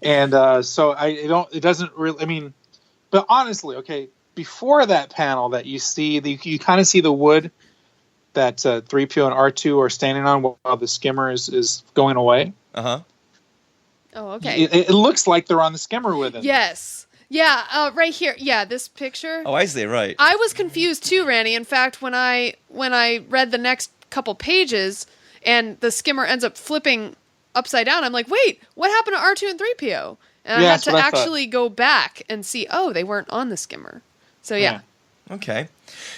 And so it doesn't really, I mean, but honestly, okay, before that panel that you see, you kind of see the wood that 3PO and R2 are standing on while the skimmer is going away. Uh-huh. Oh, okay. It looks like they're on the skimmer with him. Yes. Yeah, right here. Yeah, this picture. Oh, I see, right. I was confused too, Randy. In fact, when I read the next couple pages and the skimmer ends up flipping upside down, I'm like, wait, what happened to R2 and 3PO? And I had to actually go back and see, they weren't on the skimmer. So, yeah. Okay.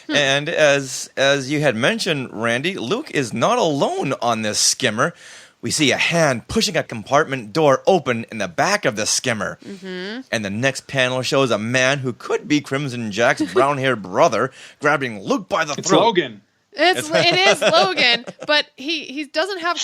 And as you had mentioned, Randy, Luke is not alone on this skimmer. We see a hand pushing a compartment door open in the back of the skimmer. Mm-hmm. And the next panel shows a man who could be Crimson Jack's brown-haired brother grabbing Luke by the throat. It's Logan. It is Logan, but he doesn't have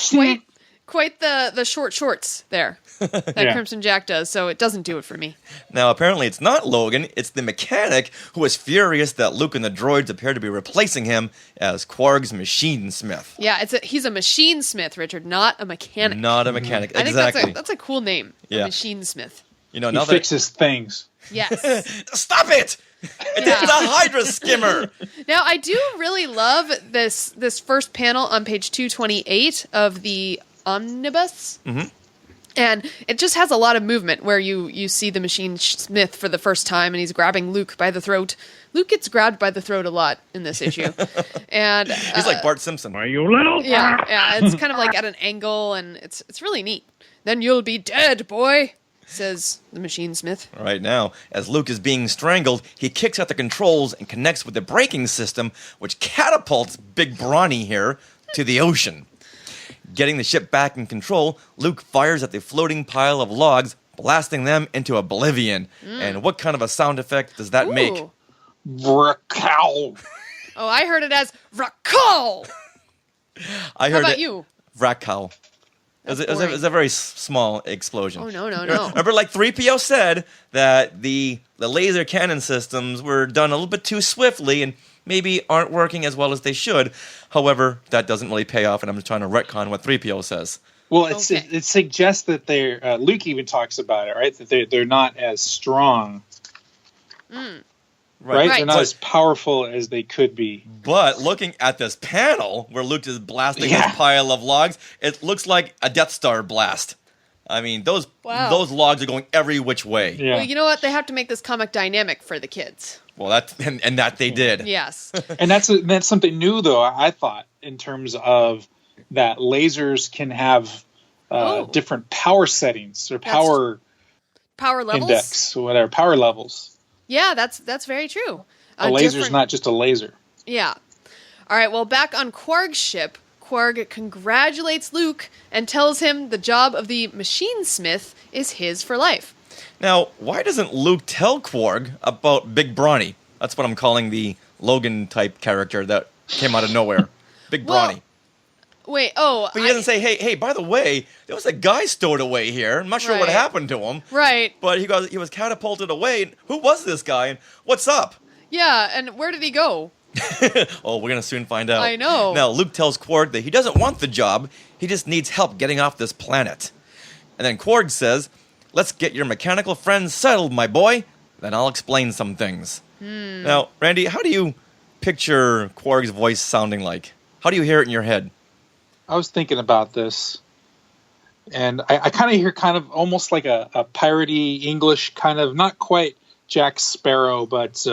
quite the short shorts there that Crimson Jack does, so it doesn't do it for me. Now, apparently it's not Logan, it's the mechanic who is furious that Luke and the droids appear to be replacing him as Quark's machine smith. Yeah, he's a machine smith, Richard, not a mechanic. Not a mechanic, I exactly. think that's a cool name, a machine smith. You know, he fixes things. Yes. Stop it! It's a Hydra skimmer! Now, I do really love this first panel on page 228 of the Omnibus. Mm-hmm. And it just has a lot of movement where you see the machine smith for the first time and he's grabbing Luke by the throat. Luke gets grabbed by the throat a lot in this issue. And he's like Bart Simpson. Are you little? Yeah, it's kind of like at an angle and it's really neat. Then you'll be dead, boy, says the machine smith. Right now, as Luke is being strangled, he kicks out the controls and connects with the braking system, which catapults Big Brawny here to the ocean. Getting the ship back in control, Luke fires at the floating pile of logs, blasting them into oblivion. And what kind of a sound effect does that make? Vracow. Oh, I heard it as Vracow. How about you? Vracow. It was a very small explosion. Oh, no. Remember, like 3PO said, that the laser cannon systems were done a little bit too swiftly and maybe aren't working as well as they should. However, that doesn't really pay off, and I'm just trying to retcon what 3PO says. Well, it suggests that they're... Luke even talks about it, right? That they're not as strong. Right? They're not as powerful as they could be. But looking at this panel, where Luke is blasting this pile of logs, it looks like a Death Star blast. I mean, those logs are going every which way. Yeah. Well, you know what? They have to make this comic dynamic for the kids. Well, that they did. Yes. And that's something new, though, I thought, in terms of that lasers can have different power settings or power levels? index or whatever, power levels. Yeah, that's very true. A laser's not just a laser. Yeah. All right, well, back on Quark's ship, Quark congratulates Luke and tells him the job of the machine smith is his for life. Now, why doesn't Luke tell Quark about Big Brawny? That's what I'm calling the Logan-type character that came out of nowhere. Big brawny. Wait, But he doesn't say, hey, by the way, there was a guy stowed away here. I'm not sure what Right. happened to him. Right. But he was catapulted away. And who was this guy? And what's up? Yeah, and where did he go? Oh, we're going to soon find out. I know. Now, Luke tells Quark that he doesn't want the job. He just needs help getting off this planet. And then Quark says, let's get your mechanical friends settled, my boy. Then I'll explain some things. Now, Randy, how do you picture Quark's voice sounding like? How do you hear it in your head? I was thinking about this, and I kind of hear kind of almost like a piratey English kind of, not quite Jack Sparrow, but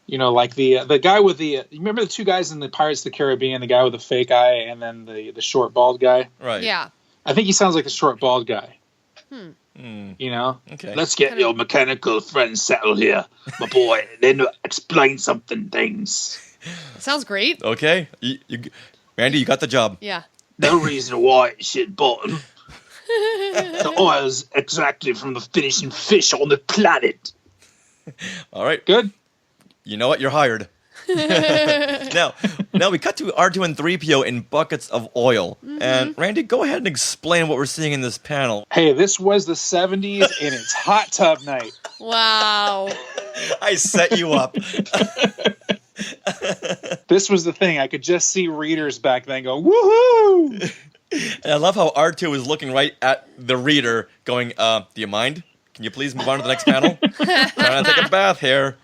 like the guy with the. You remember the two guys in the Pirates of the Caribbean, the guy with the fake eye, and then the short bald guy. Right. Yeah. I think he sounds like the short bald guy. Okay. Let's get your mechanical friends settled here, my boy. Then explain something things. Sounds great. Okay. Randy, you got the job. Yeah. No reason why it should bottom. The oil's extracted from the finishing fish on the planet. All right. Good. You know what? You're hired. Now we cut to R2 and 3PO in buckets of oil. And Randy, go ahead and explain what we're seeing in this panel. Hey, this was the 70s, and it's hot tub night. Wow. I set you up. This was the thing. I could just see readers back then go, woohoo! And I love how R2 is looking right at the reader going, do you mind? Can you please move on to the next panel? Trying to take a bath here.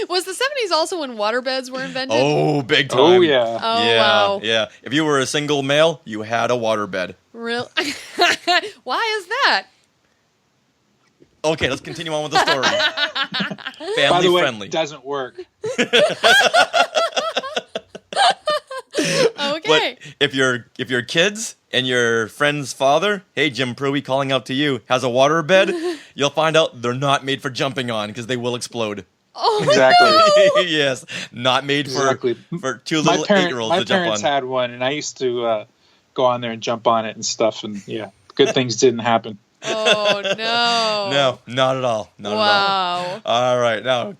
Was the 70s also when waterbeds were invented? Oh, big time. Oh, yeah. Oh, yeah, wow. Yeah. If you were a single male, you had a waterbed. Real? Why is that? Okay, let's continue on with the story. Family By the way, friendly. it doesn't work. Okay. But if your kids and your friend's father, hey Jim Pruitt calling out to you, has a waterbed, you'll find out they're not made for jumping on because they will explode. Oh, Exactly. Yes, not made Exactly. for two little 8-year-olds My to jump parents on. had one, and I used to go on there and jump on it and stuff, and yeah, good things didn't happen. Oh, no. No, not at all. Not at Wow. all. All right, now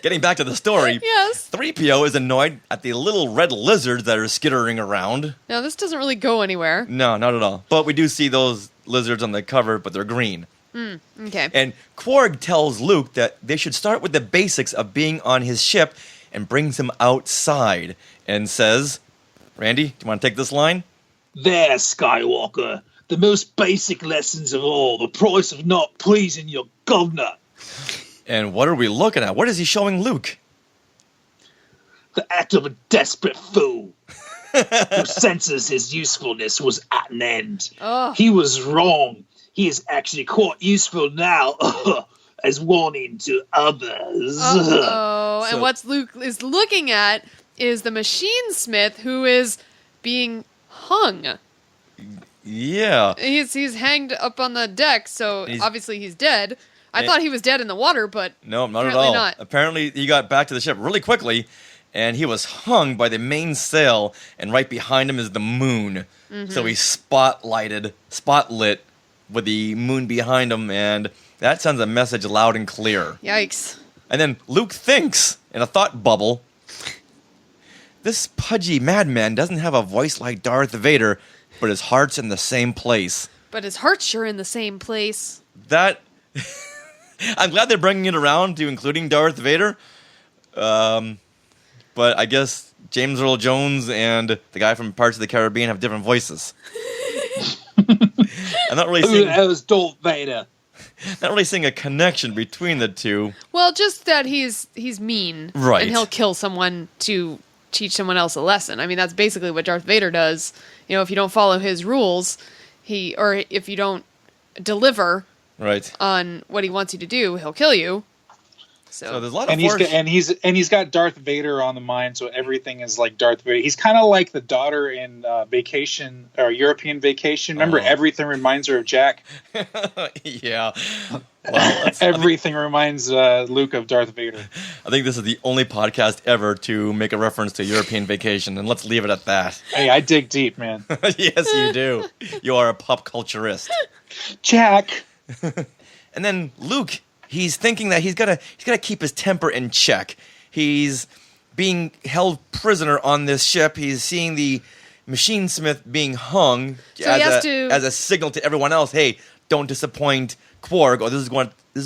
getting back to the story. Yes. 3PO is annoyed at the little red lizards that are skittering around. Now, this doesn't really go anywhere. No, not at all. But we do see those lizards on the cover, but they're green. Okay. And Quark tells Luke that they should start with the basics of being on his ship and brings him outside and says, Randy, do you want to take this line? There, Skywalker. The most basic lessons of all. The price of not pleasing your governor. And what are we looking at? What is he showing Luke? The act of a desperate fool who senses his usefulness was at an end. Oh. He was wrong. He is actually quite useful now as warning to others. Uh-oh. So- And what Luke is looking at is the machine smith who is being hung. Yeah. He's hanged up on the deck, so He's- obviously he's dead. I And- thought he was dead in the water, but No, not at apparently all. not. Apparently, he got back to the ship really quickly, and he was hung by the main sail, and right behind him is the moon. So he's spotlit with the moon behind him, and that sends a message loud and clear. yikes. And then Luke thinks, in a thought bubble, this pudgy madman doesn't have a voice like Darth Vader, but his heart's in the same place. But his heart's sure in the same place. That... I'm glad they're bringing it around to including Darth Vader. But I guess James Earl Jones and the guy from Pirates of the Caribbean have different voices. I'm not really Who seeing... the hell is Darth Vader? Not really seeing a connection between the two. Well, just that he's mean. Right. And he'll kill someone to teach someone else a lesson. I mean, that's basically what Darth Vader does. You know, if you don't follow his rules, or if you don't deliver Right. on what he wants you to do, he'll kill you. So there's a lot of And he's force. he's got Darth Vader on the mind, so everything is like Darth Vader. He's kind of like the daughter in Vacation or European Vacation. Remember, Oh. everything reminds her of Jack. Yeah. Well, Everything reminds Luke of Darth Vader. I think this is the only podcast ever to make a reference to European Vacation, and let's leave it at that. Hey, I dig deep, man. Yes, you do. You are a pop culturist. Jack. And then Luke, he's thinking that he's gotta keep his temper in check. He's being held prisoner on this ship. He's seeing the machine smith being hung So he has to- as a signal to everyone else, hey, don't disappoint Quark, or this is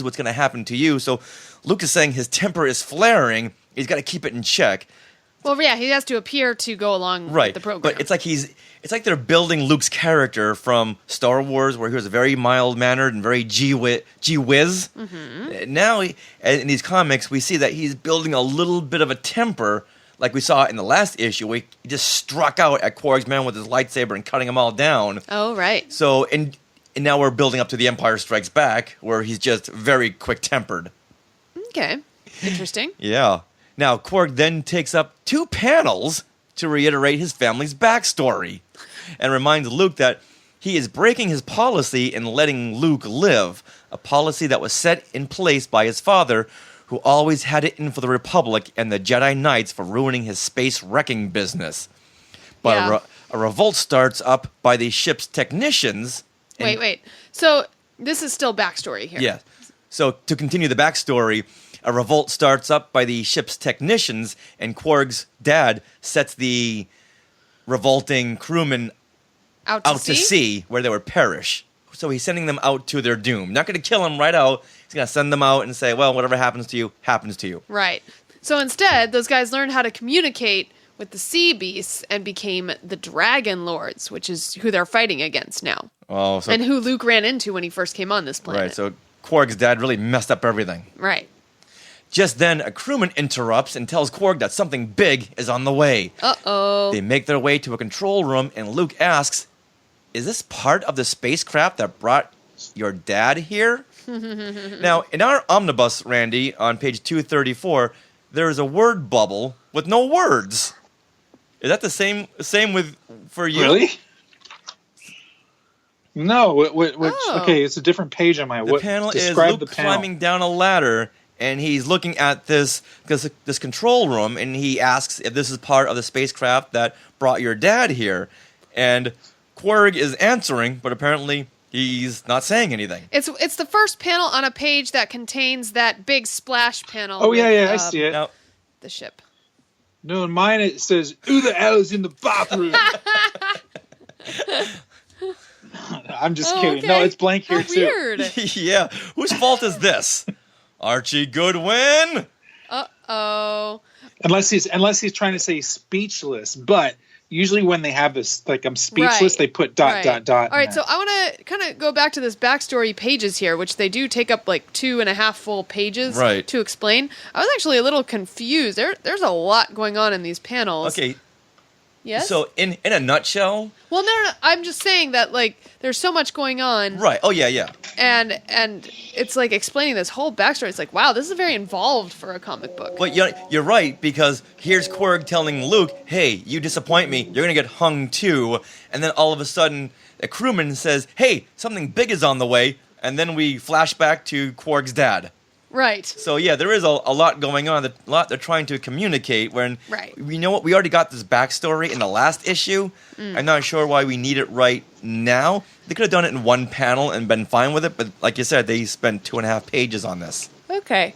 what's going to happen to you. So Luke is saying his temper is flaring. He's got to keep it in check. Well, yeah, he has to appear to go along Right. with the program. But it's like they're building Luke's character from Star Wars, where he was very mild-mannered and very gee-whiz. Mm-hmm. Now, in these comics, we see that he's building a little bit of a temper, like we saw in the last issue, where he just struck out at Quark's men with his lightsaber and cutting them all down. Oh, right. So, and now we're building up to The Empire Strikes Back, where he's just very quick-tempered. Okay. Interesting. Yeah. Now, Quark then takes up 2 panels to reiterate his family's backstory and reminds Luke that he is breaking his policy in letting Luke live, a policy that was set in place by his father, who always had it in for the Republic and the Jedi Knights for ruining his space wrecking business. But Yeah. a revolt starts up by the ship's technicians. and- Wait. So this is still backstory here. Yeah. So to continue the backstory, a revolt starts up by the ship's technicians, and Quark's dad sets the revolting crewmen Out to sea where they would perish. So he's sending them out to their doom. Not going to kill them right out. He's going to send them out and say, well, whatever happens to you, happens to you. Right. So instead, those guys learned how to communicate with the sea beasts and became the Dragon Lords, which is who they're fighting against now. Oh, so, And who Luke ran into when he first came on this planet. right, so Quark's dad really messed up everything. Right. Just then, a crewman interrupts and tells Quark that something big is on the way. Uh-oh. They make their way to a control room, and Luke asks, is this part of the spacecraft that brought your dad here? Now, in our omnibus, Randy, on page 234, there is a word bubble with no words. Is that the same for you? Really? No. Which, Oh. Okay, it's a different page on my. The panel is describe Luke the panel. climbing down a ladder, and he's looking at this control room, and he asks if this is part of the spacecraft that brought your dad here. And Quark is answering, but apparently he's not saying anything. It's the first panel on a page that contains that big splash panel. Oh yeah, with, I see it. Now, The ship. No, in mine it says, "Who the hell is in the bathroom?" I'm just kidding. Okay. No, it's blank here How too. weird. yeah, whose fault is this? Archie Goodwin? Uh-oh. Unless he's trying to say speechless, but usually when they have this, like I'm speechless, Right. they put dot Right. dot dot. All right, in so there. I want to kind of go back to this backstory pages here, which they do take up like 2.5 full pages Right. to explain. I was actually a little confused. There's a lot going on in these panels. Okay, Yes? so in a nutshell, Well, no. I'm just saying that, like, there's so much going on. right, oh yeah. And it's like explaining this whole backstory. It's like, wow, this is very involved for a comic book. But you're right, because here's Quark telling Luke, hey, you disappoint me, you're going to get hung too. And then all of a sudden, a crewman says, hey, something big is on the way. And then we flash back to Quark's dad. Right. So yeah, there is a lot going on, a lot they're trying to communicate. When Right. we know what, we already got this backstory in the last issue. I'm not sure why we need it right now. They could have done it in one panel and been fine with it, but like you said, they spent 2.5 pages on this. Okay.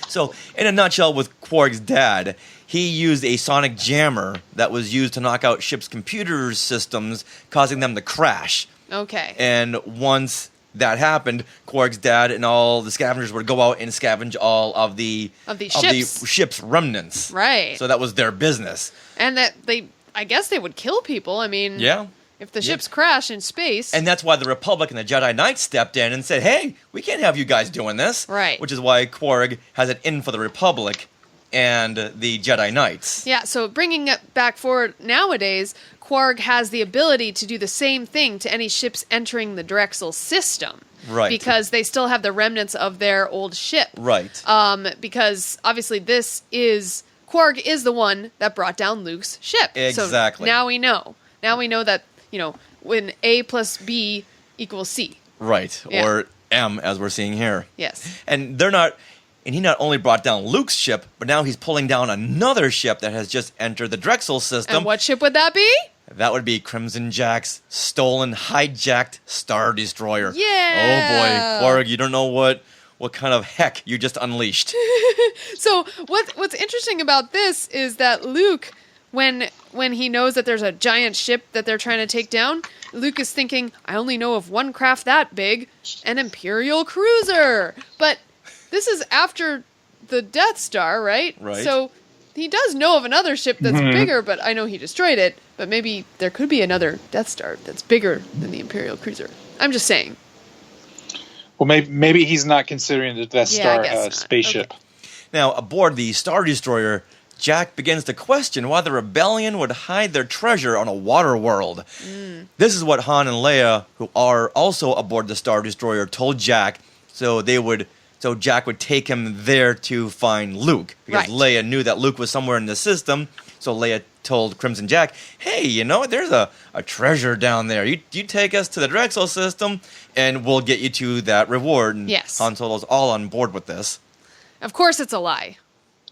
So, in a nutshell, with Quark's dad, he used a sonic jammer that was used to knock out ship's computer systems, causing them to crash. Okay. And once that happened, Quark's dad and all the scavengers would go out and scavenge all of the ship's remnants. Right. So that was their business. And that I guess they would kill people. I mean, Yeah. if the ships crash in space. And that's why the Republic and the Jedi Knights stepped in and said, hey, we can't have you guys doing this. Right. Which is why Quark has it in for the Republic and the Jedi Knights. Yeah, so bringing it back forward nowadays, Quark has the ability to do the same thing to any ships entering the Drexel system. Right. Because they still have the remnants of their old ship. Right. Because obviously Quark is the one that brought down Luke's ship. Exactly. So now we know. Now we know that, when A plus B equals C. Right. Yeah. Or M, as we're seeing here. Yes. And he not only brought down Luke's ship, but now he's pulling down another ship that has just entered the Drexel system. And what ship would that be? That would be Crimson Jack's stolen, hijacked Star Destroyer. Yeah. Oh boy, Quark, you don't know what what kind of heck you just unleashed. So what's interesting about this is that Luke, when he knows that there's a giant ship that they're trying to take down, Luke is thinking, I only know of one craft that big, an Imperial cruiser. But this is after the Death Star, right? Right. So he does know of another ship that's bigger, but I know he destroyed it. But maybe there could be another Death Star that's bigger than the Imperial cruiser. I'm just saying. Well, maybe he's not considering the Death Star not. spaceship. Okay. Now, aboard the Star Destroyer, Jack begins to question why the rebellion would hide their treasure on a water world. This is what Han and Leia, who are also aboard the Star Destroyer, told Jack, so Jack would take him there to find Luke. Because Right. Leia knew that Luke was somewhere in the system, so Leia told Crimson Jack, hey, there's a treasure down there. You take us to the Drexel system, and we'll get you to that reward. And Yes. Han Solo's all on board with this. Of course it's a lie.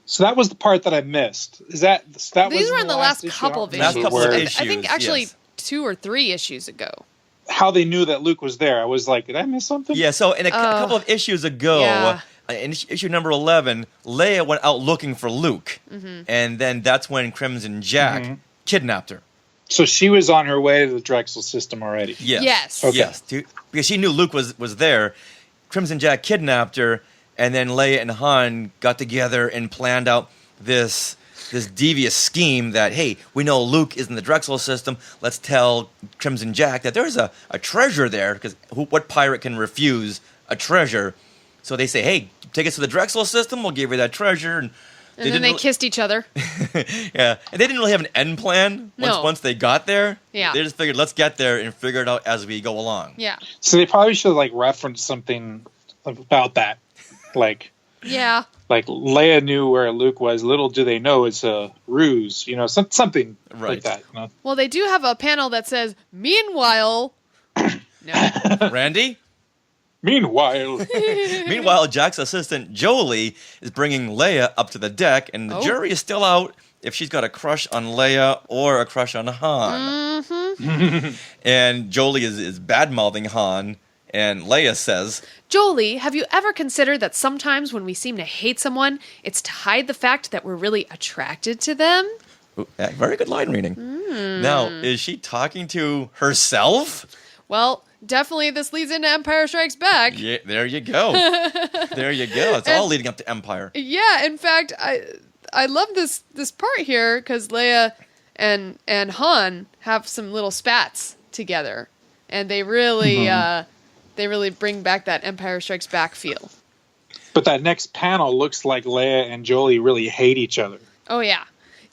So that was the part that I missed. These were in the last couple of Last issues. couple of I issues, think actually yes. 2 or 3 issues ago. How they knew that Luke was there. I was like, did I miss something? Yeah, so in a couple of issues ago, yeah. in issue number 11, Leia went out looking for Luke. And then that's when Crimson Jack kidnapped her. So she was on her way to the Drexel system already. Yes. Yes. Okay. Yes. Because she knew Luke was there. Crimson Jack kidnapped her, and then Leia and Han got together and planned out this devious scheme that, hey, we know Luke is in the Drexel system. Let's tell Crimson Jack that there's a treasure there, because what pirate can refuse a treasure? So they say, hey, take us to the Drexel system. We'll give you that treasure. And then they kissed each other. yeah, and they didn't really have an end plan No. once they got there. Yeah. They just figured, let's get there and figure it out as we go along. Yeah. So they probably should have referenced something about that. Yeah. Like Leia knew where Luke was. Little do they know it's a ruse. Something Right. like that. Well, they do have a panel that says, meanwhile... No. Randy? Meanwhile, Meanwhile, Jack's assistant, Jolie, is bringing Leia up to the deck, and the jury is still out if she's got a crush on Leia or a crush on Han. And Jolie is bad-mouthing Han, and Leia says, Jolie, have you ever considered that sometimes when we seem to hate someone, it's to hide the fact that we're really attracted to them? ooh, yeah, very good line reading. Now, is she talking to herself? Well, definitely this leads into Empire Strikes Back. Yeah, there you go. There you go. It's all leading up to Empire. Yeah, in fact, I love this part here because Leia and Han have some little spats together, and they really bring back that Empire Strikes Back feel. but that next panel looks like Leia and Jolie really hate each other. Oh yeah,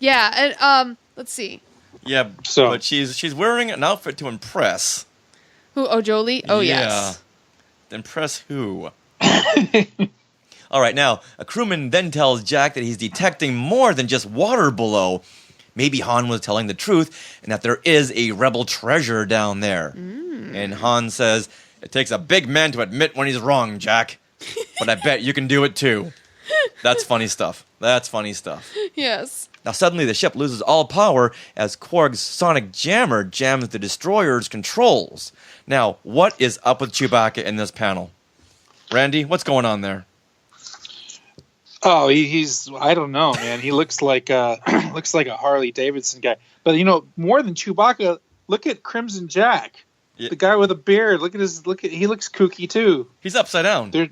and let's see. Yeah, So- but she's wearing an outfit to impress. Who? Oh, Jolie. Oh Yeah. yes. Impress who? All right, now, a crewman then tells Jack that he's detecting more than just water below. Maybe Han was telling the truth and that there is a rebel treasure down there. And Han says, it takes a big man to admit when he's wrong, Jack. But I bet you can do it too. That's funny stuff. That's funny stuff. Yes. Now, suddenly the ship loses all power as Korg's sonic jammer jams the destroyer's controls. Now, what is up with Chewbacca in this panel? Randy, what's going on there? Oh, he's I don't know, man. He looks like a Harley Davidson guy. But more than Chewbacca, look at Crimson Jack, Yeah. the guy with a beard. He looks kooky too. He's upside down. But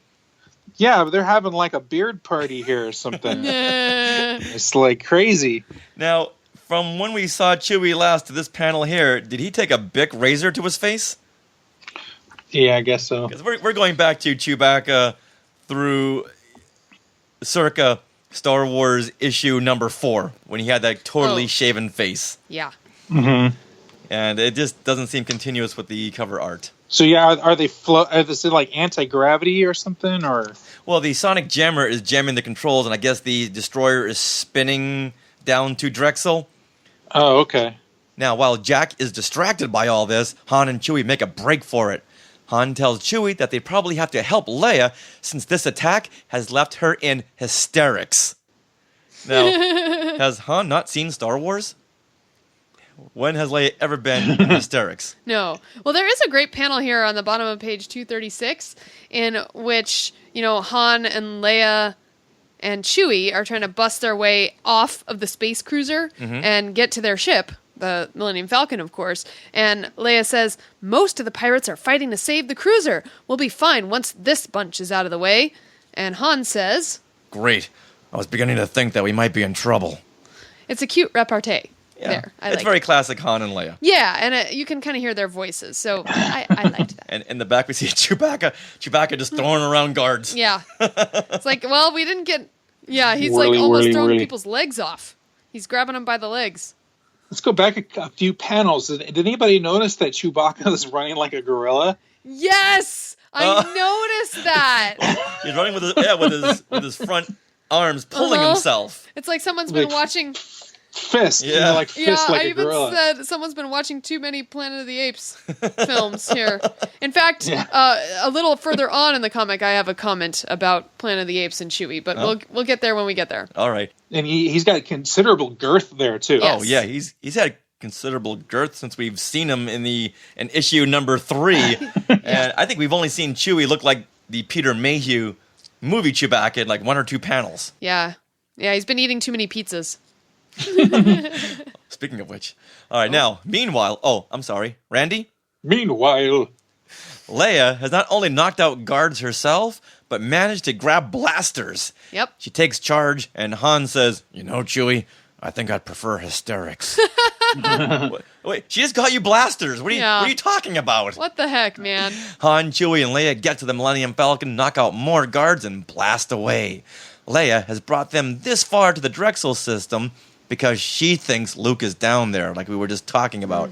they're having like a beard party here or something. It's like crazy. Now, from when we saw Chewie last to this panel here, did he take a Bic razor to his face? Yeah, I guess so. Because we're going back to Chewbacca through circa Star Wars issue number 4, when he had that totally shaven face. Yeah. Mm-hmm. And it just doesn't seem continuous with the cover art. So yeah, are they is it like anti-gravity or something, or? Well, the sonic jammer is jamming the controls, and I guess the destroyer is spinning down to Drexel. Oh, okay. Now, while Jack is distracted by all this, Han and Chewie make a break for it. Han tells Chewie that they probably have to help Leia since this attack has left her in hysterics. Now, has Han not seen Star Wars? When has Leia ever been in hysterics? No. Well, there is a great panel here on the bottom of page 236 in which, Han and Leia and Chewie are trying to bust their way off of the space cruiser and get to their ship, the Millennium Falcon, of course. And Leia says, most of the pirates are fighting to save the cruiser. We'll be fine once this bunch is out of the way. And Han says, Great. I was beginning to think that we might be in trouble. it's a cute repartee. Yeah, There, I it's like very it. classic Han and Leia. Yeah, and you can kind of hear their voices, so I liked that. And in the back, we see Chewbacca just throwing around guards. Yeah. It's like, well, we didn't get... Yeah, he's Whirly, like almost whirly, throwing whirly. people's legs off. He's grabbing them by the legs. Let's go back a few panels. Did anybody notice that Chewbacca is running like a gorilla? Yes! I noticed that. He's running with his front arms pulling himself. It's like someone's been Like watching... Fist. Yeah. Like fist like I a even gorilla. said someone's been watching too many Planet of the Apes films here. In fact, Yeah. a little further on in the comic, I have a comment about Planet of the Apes and Chewie, but we'll get there when we get there. All right. And he's got considerable girth there, too. Yeah. Oh yeah, he's had considerable girth since we've seen him in issue number 3, and I think we've only seen Chewie look like the Peter Mayhew movie Chewbacca in like 1 or 2 panels. Yeah. Yeah, he's been eating too many pizzas. Speaking of which, all right, now meanwhile, I'm sorry, Randy. Meanwhile, Leia has not only knocked out guards herself, but managed to grab blasters. Yep. She takes charge, and Han says, Chewie, I think I'd prefer hysterics. Wait, she just got you blasters. What are you talking about? What the heck, man? Han, Chewie, and Leia get to the Millennium Falcon, knock out more guards, and blast away. Leia has brought them this far to the Drexel system because she thinks Luke is down there, like we were just talking about.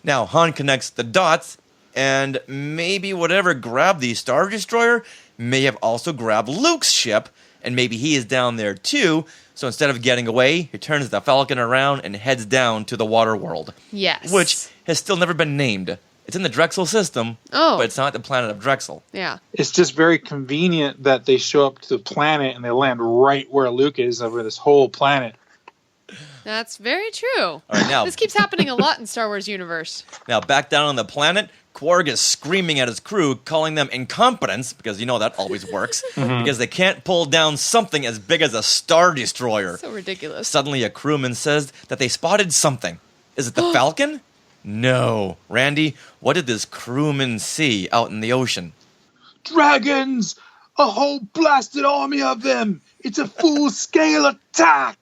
Now, Han connects the dots, and maybe whatever grabbed the Star Destroyer may have also grabbed Luke's ship, and maybe he is down there too. So instead of getting away, he turns the Falcon around and heads down to the water world. Yes. Which has still never been named. It's in the Drexel system, but it's not the planet of Drexel. Yeah. it's just very convenient that they show up to the planet and they land right where Luke is over this whole planet. That's very true. All right, now, This keeps happening a lot in Star Wars universe. now back down on the planet, Quark is screaming at his crew, calling them incompetents, because that always works, because they can't pull down something as big as a Star Destroyer. So ridiculous. Suddenly, a crewman says that they spotted something. Is it the Falcon? No. Randy, what did this crewman see out in the ocean? Dragons! A whole blasted army of them! It's a full-scale attack!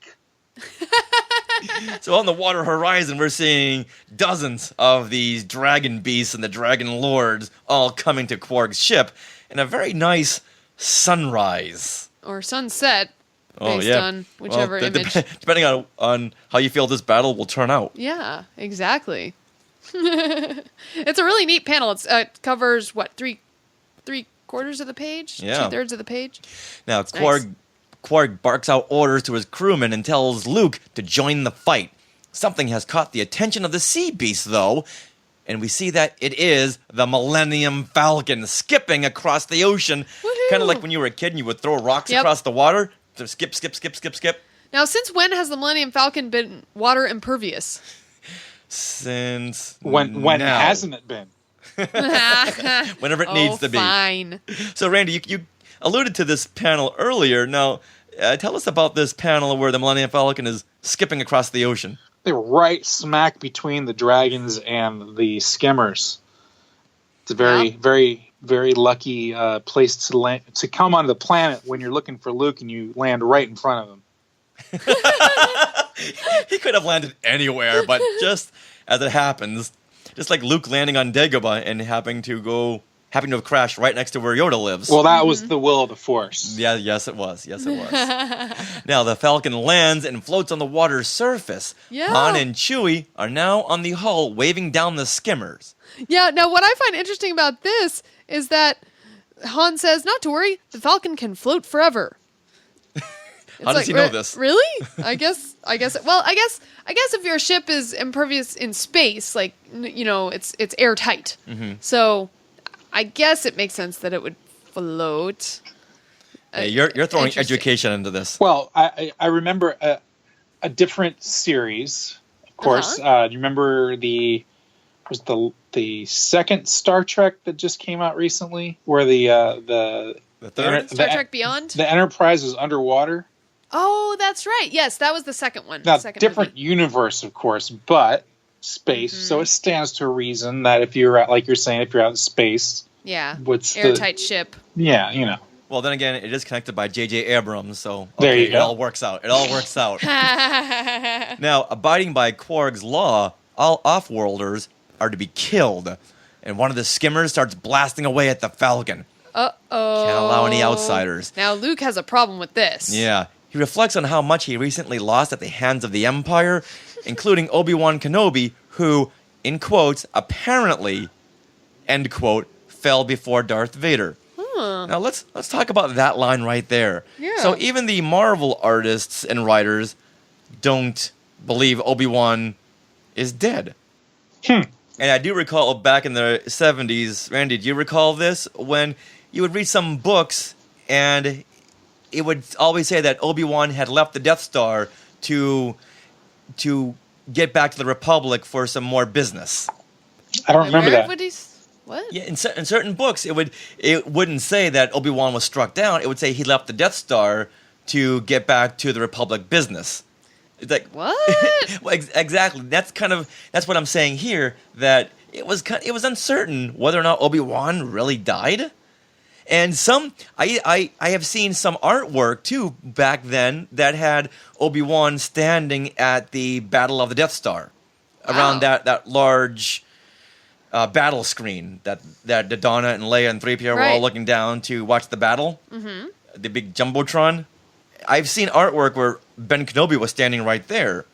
So on the water horizon, we're seeing dozens of these dragon beasts and the dragon lords all coming to Quark's ship in a very nice sunrise. Or sunset, based on whichever image. Depending on how you feel this battle will turn out. Yeah, exactly. It's a really neat panel. It covers, what, three quarters of the page? Yeah. 2/3 of the page? Now, Quark barks out orders to his crewmen and tells Luke to join the fight. Something has caught the attention of the sea beast, though, and we see that it is the Millennium Falcon skipping across the ocean. Woohoo! Kind of like when you were a kid and you would throw rocks Yep. across the water. So skip, skip, skip, skip, skip. Now, since when has the Millennium Falcon been water impervious? Since When now. hasn't it been? Whenever it needs to be. Fine. So, Randy, you alluded to this panel earlier. Now, tell us about this panel where the Millennium Falcon is skipping across the ocean. They're right smack between the dragons and the skimmers. It's a very, very, very lucky place to land, to come onto the planet when you're looking for Luke and you land right in front of him. He could have landed anywhere, but just as it happens, just like Luke landing on Dagobah and happening to have crashed right next to where Yoda lives. Well, that was the will of the Force. Yeah, yes, it was. Yes, it was. Now, the Falcon lands and floats on the water's surface. Yeah. Han and Chewie are now on the hull, waving down the skimmers. Yeah, now what I find interesting about this is that Han says, not to worry, the Falcon can float forever. How does he know this? Really? I guess if your ship is impervious in space, like, it's airtight. Mm-hmm. So I guess it makes sense that it would float. Hey, you're throwing Interesting. education into this. Well, I remember a different series, course. Do you remember the second Star Trek that just came out recently, where the third Star Trek Beyond? the Enterprise is underwater? Oh, that's right. Yes, that was the second one. Now, second different movie. universe, of course, but space. So it stands to reason that if you're out, like you're saying, if you're out in space, Yeah. what's Airtight ship. Yeah, you know. Well, then again, it is connected by J.J. Abrams, so There you it go. all works out. It all works out. Now, abiding by Quark's law, all off-worlders are to be killed, and one of the skimmers starts blasting away at the Falcon. Uh-oh. Can't allow any outsiders. Now, Luke has a problem with this. Yeah. He reflects on how much he recently lost at the hands of the Empire, including Obi-Wan Kenobi, who, in quotes, apparently, end quote, fell before Darth Vader. Now let's talk about that line right there. Yeah. So even the Marvel artists and writers don't believe Obi-Wan is dead. And I do recall back in the 70s, Randy, do you recall this? When you would read some books and it would always say that Obi-Wan had left the Death Star to get back to the Republic for some more business. I don't remember that. What? Yeah, in certain books, it wouldn't say that Obi-Wan was struck down. It would say he left the Death Star to get back to the Republic business. It's like What? well, exactly. That's what I'm saying here. That it was uncertain whether or not Obi-Wan really died. And I have seen some artwork too back then that had Obi-Wan standing at the Battle of the Death Star, around that large battle screen that Donna and Leia and 3PO were all looking down to watch the battle. Mm-hmm. The big jumbotron. I've seen artwork where Ben Kenobi was standing right there.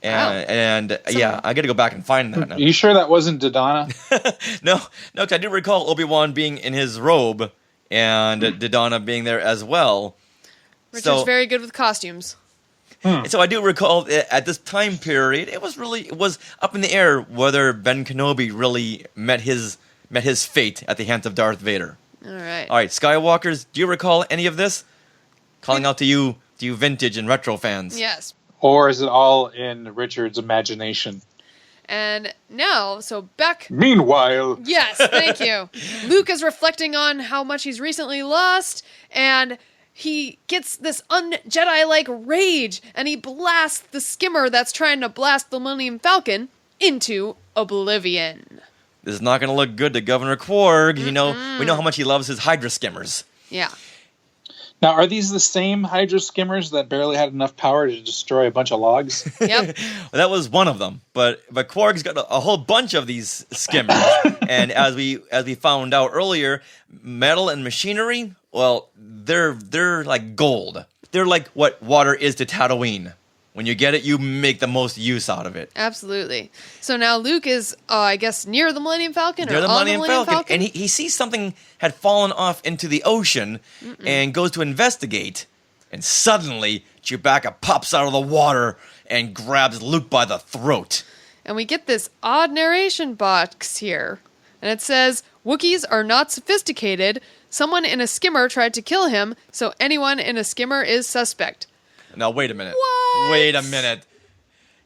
And yeah, I got to go back and find that now. Are you sure that wasn't Dodonna? No, because I do recall Obi-Wan being in his robe and Dodonna being there as well. Richard's very good with costumes. And so I do recall at this time period, it was up in the air whether Ben Kenobi really met his fate at the hands of Darth Vader. All right. All right, Skywalkers, do you recall any of this? Calling out to you vintage and retro fans. Yes. Or is it all in Richard's imagination? And now, so back... Meanwhile... Yes, thank you. Luke is reflecting on how much he's recently lost, and he gets this un-Jedi-like rage, and he blasts the skimmer that's trying to blast the Millennium Falcon into oblivion. This is not going to look good to Governor Quark. We know how much he loves his Hydra skimmers. Yeah. Now, are these the same Hydra skimmers that barely had enough power to destroy a bunch of logs? Yep. Well, that was one of them, but Quark's got a whole bunch of these skimmers, and as we found out earlier, metal and machinery, well, they're like gold. They're like what water is to Tatooine. When you get it, you make the most use out of it. Absolutely. So now Luke is, I guess, near the Millennium Falcon? Near or the on Millennium Falcon, and he sees something had fallen off into the ocean and goes to investigate, and suddenly Chewbacca pops out of the water and grabs Luke by the throat. And we get this odd narration box here. And it says, Wookiees are not sophisticated. Someone in a skimmer tried to kill him, so anyone in a skimmer is suspect. Now, wait a minute. What? Wait a minute.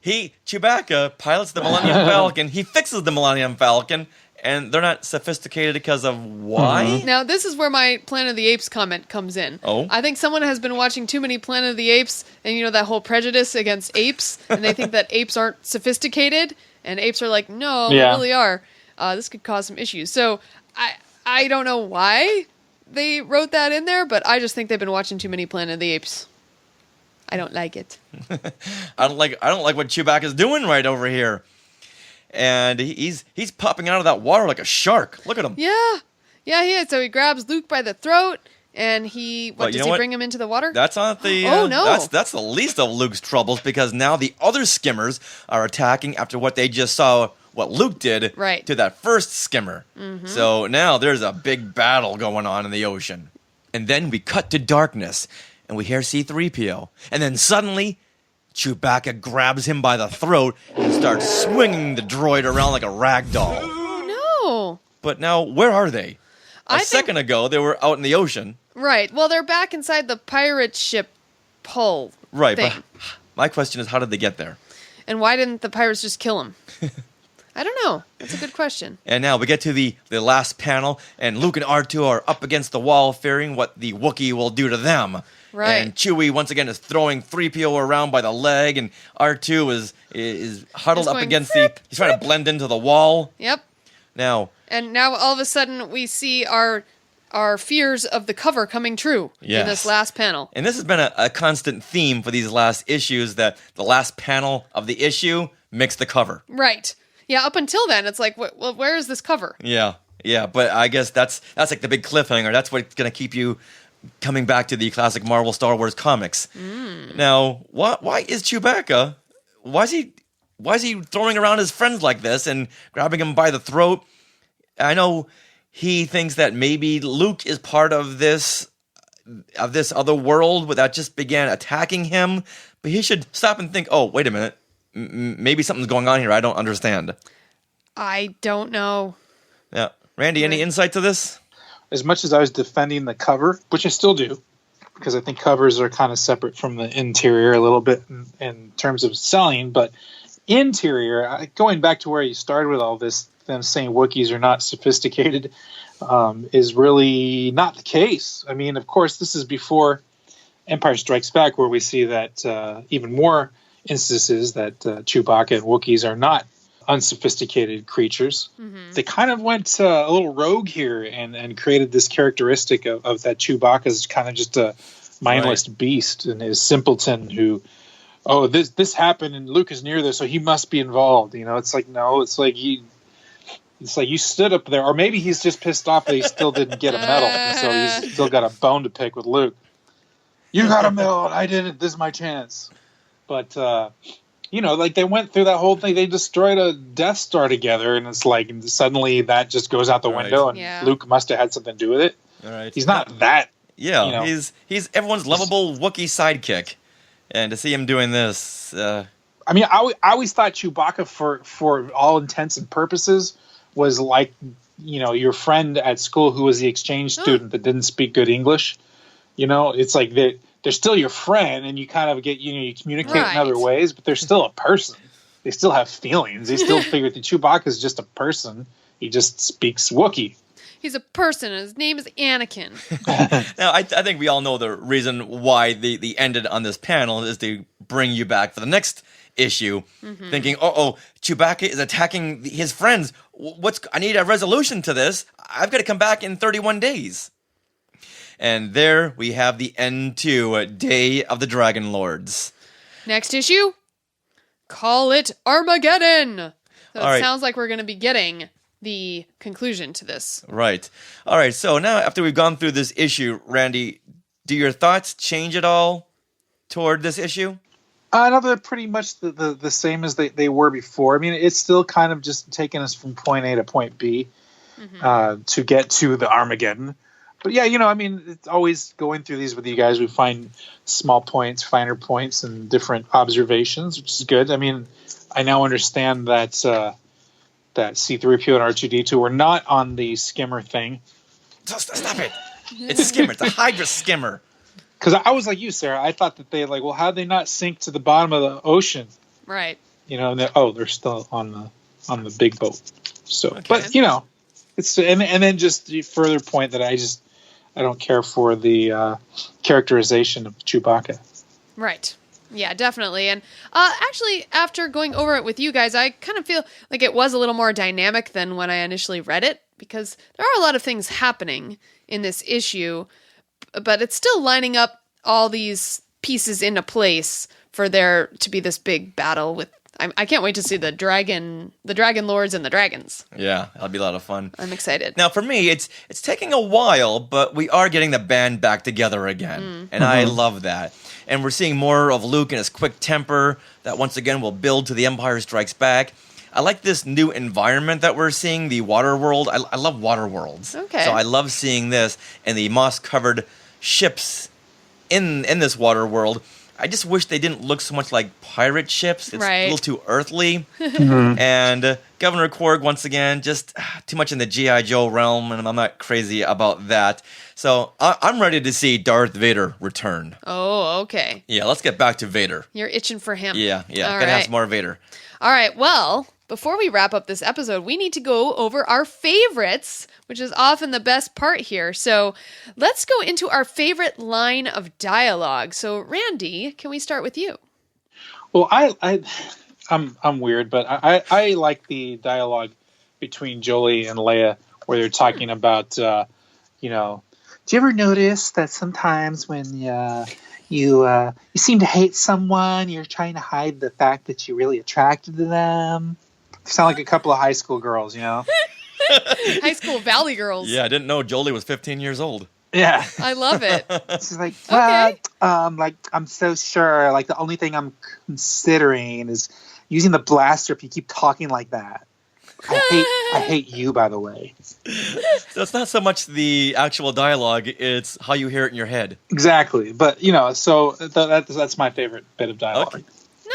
Chewbacca pilots the Millennium Falcon. He fixes the Millennium Falcon, and they're not sophisticated because of why? Now, this is where my Planet of the Apes comment comes in. Oh? I think someone has been watching too many Planet of the Apes, and you know that whole prejudice against apes, and they think that apes aren't sophisticated, and apes are like, no, they really are. This could cause some issues. So, I don't know why they wrote that in there, but I just think they've been watching too many Planet of the Apes. I don't like it. I don't like what Chewbacca's doing right over here. And he's popping out of that water like a shark. Look at him. Yeah, he is. So he grabs Luke by the throat, and does he bring him into the water? That's not the... oh, no. That's the least of Luke's troubles, because now the other skimmers are attacking after what they just saw what Luke did to that first skimmer. Mm-hmm. So now there's a big battle going on in the ocean. And then we cut to darkness, and we hear C-3PO. And then suddenly, Chewbacca grabs him by the throat and starts swinging the droid around like a rag doll. No. But now, where are they? A think second ago, they were out in the ocean. Right. Well, they're back inside the pirate ship hull Right, thing. but my question is, how did they get there? And why didn't the pirates just kill him? I don't know. That's a good question. And now we get to the last panel, and Luke and R2 are up against the wall, fearing what the Wookiee will do to them. Right. And Chewie once again is throwing 3PO around by the leg, and R2 is huddled Just up going, against "Fripp, he's trying to blend into the wall. Yep. And now all of a sudden we see our fears of the cover coming true in this last panel. And this has been a constant theme for these last issues, that the last panel of the issue mixed the cover. Right. Yeah, up until then, it's like, well, where is this cover? Yeah, but I guess that's like the big cliffhanger. That's what's going to keep you coming back to the classic Marvel Star Wars comics. Now, why is Chewbacca? Why is he throwing around his friends like this and grabbing him by the throat? I know he thinks that maybe Luke is part of this other world that just began attacking him, but he should stop and think, oh, wait a minute. Maybe something's going on here I don't understand. I don't know. Yeah. Randy, any insight to this? As much as I was defending the cover, which I still do, because I think covers are kind of separate from the interior a little bit in terms of selling, but interior, going back to where you started with all this, them saying Wookiees are not sophisticated, is really not the case. I mean, of course, this is before Empire Strikes Back, where we see that even more instances that Chewbacca and Wookiees are not unsophisticated creatures. Mm-hmm. They kind of went a little rogue here and created this characteristic of that Chewbacca is kind of just a mindless beast and is simpleton who, this happened and Luke is near this, so he must be involved. You know, it's like, no, it's like you stood up there, or maybe he's just pissed off that he still didn't get a medal, and so he's still got a bone to pick with Luke. You got a medal, and I didn't. This is my chance. But, like they went through that whole thing. They destroyed a Death Star together, and it's like suddenly that just goes out the window, and Luke must have had something to do with it. All right. He's not that. Yeah, he's everyone's lovable Wookiee sidekick. And to see him doing this... I mean, I always thought Chewbacca, for all intents and purposes, was like, your friend at school who was the exchange student that didn't speak good English. It's like they're still your friend, and you kind of get, you communicate in other ways, but they're still a person. They still have feelings. They still figure that Chewbacca is just a person. He just speaks Wookiee. He's a person, and his name is Anakin. Now, I think we all know the reason why they ended on this panel is to bring you back for the next issue, thinking, Chewbacca is attacking his friends. I need a resolution to this. I've got to come back in 31 days. And there we have the end to Day of the Dragon Lords. Next issue, call it Armageddon. So it sounds like we're going to be getting the conclusion to this. Right. All right, so now after we've gone through this issue, Randy, do your thoughts change at all toward this issue? No, they're pretty much the same as they were before. I mean, it's still kind of just taking us from point A to point B to get to the Armageddon. But yeah, I mean, it's always going through these with you guys. We find small points, finer points, and different observations, which is good. I mean, I now understand that that C-3PO and R2-D2 were not on the skimmer thing. Stop it! It's a skimmer. It's a Hydra skimmer. Because I was like you, Sarah. I thought that how'd they not sink to the bottom of the ocean? Right. And they're still on the big boat. So, okay. But it's and then just the further point that I don't care for the characterization of Chewbacca. Right. Yeah, definitely. And actually, after going over it with you guys, I kind of feel like it was a little more dynamic than when I initially read it, because there are a lot of things happening in this issue, but it's still lining up all these pieces into place for there to be this big battle with... I can't wait to see the Dragon Lords and the Dragons. Yeah, that'll be a lot of fun. I'm excited. Now, for me, it's taking a while, but we are getting the band back together again, and I love that. And we're seeing more of Luke and his quick temper that once again will build to the Empire Strikes Back. I like this new environment that we're seeing, the water world. I love water worlds. Okay. So I love seeing this and the moss-covered ships in this water world. I just wish they didn't look so much like pirate ships. It's a little too earthly. And Governor Korg, once again, just too much in the G.I. Joe realm, and I'm not crazy about that. So I'm ready to see Darth Vader return. Oh, okay. Yeah, let's get back to Vader. You're itching for him. Yeah. All Gotta have some more Vader. All right, well, before we wrap up this episode, we need to go over our favorites, which is often the best part here. So let's go into our favorite line of dialogue. So, Randy, can we start with you? Well, I'm weird, but I like the dialogue between Jolie and Leia where they're talking about, do you ever notice that sometimes when you seem to hate someone, you're trying to hide the fact that you're really attracted to them? You sound like a couple of high school girls, High school Valley girls. Yeah, I didn't know Jolie was 15 years old. Yeah. I love it. She's like, Okay. I'm so sure. Like, the only thing I'm considering is using the blaster if you keep talking like that. I hate you, by the way. So it's not so much the actual dialogue, it's how you hear it in your head. Exactly. But, so that's my favorite bit of dialogue. Okay.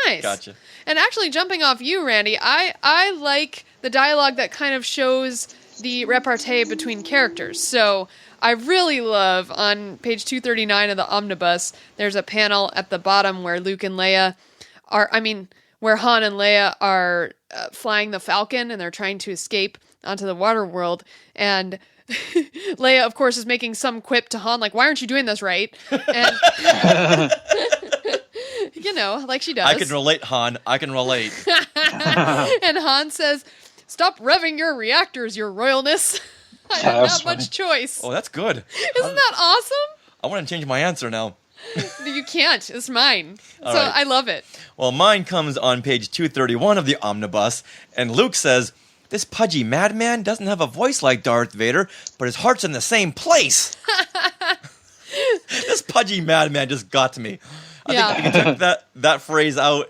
Nice. Gotcha. And actually, jumping off you, Randy, I like the dialogue that kind of shows the repartee between characters. So I really love on page 239 of the omnibus, there's a panel at the bottom where where Han and Leia are flying the Falcon and they're trying to escape onto the water world. And Leia, of course, is making some quip to Han, like, why aren't you doing this right? And, like she does. I can relate, Han. I can relate. And Han says, stop revving your reactors, your royalness. I have not much choice. Oh, that's good. Isn't that awesome? I want to change my answer now. You can't. It's mine. All so right. I love it. Well, mine comes on page 231 of the omnibus, and Luke says, this pudgy madman doesn't have a voice like Darth Vader, but his heart's in the same place. This pudgy madman just got to me. I think if you took that phrase out,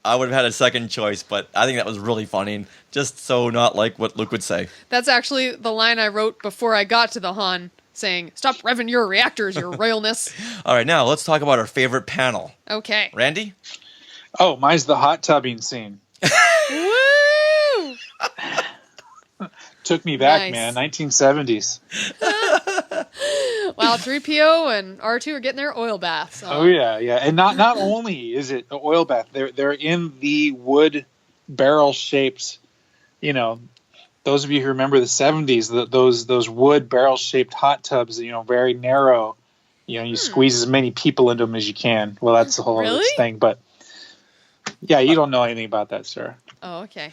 I would have had a second choice, but I think that was really funny, and just so not like what Luke would say. That's actually the line I wrote before I got to the Han, saying, stop revving your reactors, your royalness. All right, now let's talk about our favorite panel. Okay. Randy? Oh, mine's the hot tubbing scene. Woo! Took me back, Nice. man. 1970s. Wow, 3PO and R2 are getting their oil baths. Oh yeah. And not only is it an oil bath, they're in the wood barrel shaped, those of you who remember the 70s, those wood barrel shaped hot tubs, very narrow. You squeeze as many people into them as you can. Well, that's the whole other thing, but yeah, you don't know anything about that, sir. Oh, okay.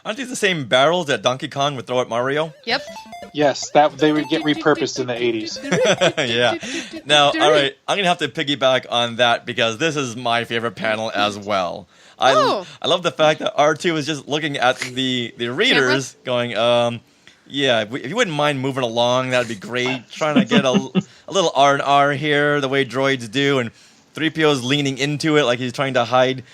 Aren't these the same barrels that Donkey Kong would throw at Mario? Yep. Yes, that they would get repurposed in the 80s. Yeah. Now, all right, I'm going to have to piggyback on that because this is my favorite panel as well. I love the fact that R2 is just looking at the readers going, yeah, if you wouldn't mind moving along, that would be great. Trying to get a little R&R here, the way droids do, and 3PO's leaning into it like he's trying to hide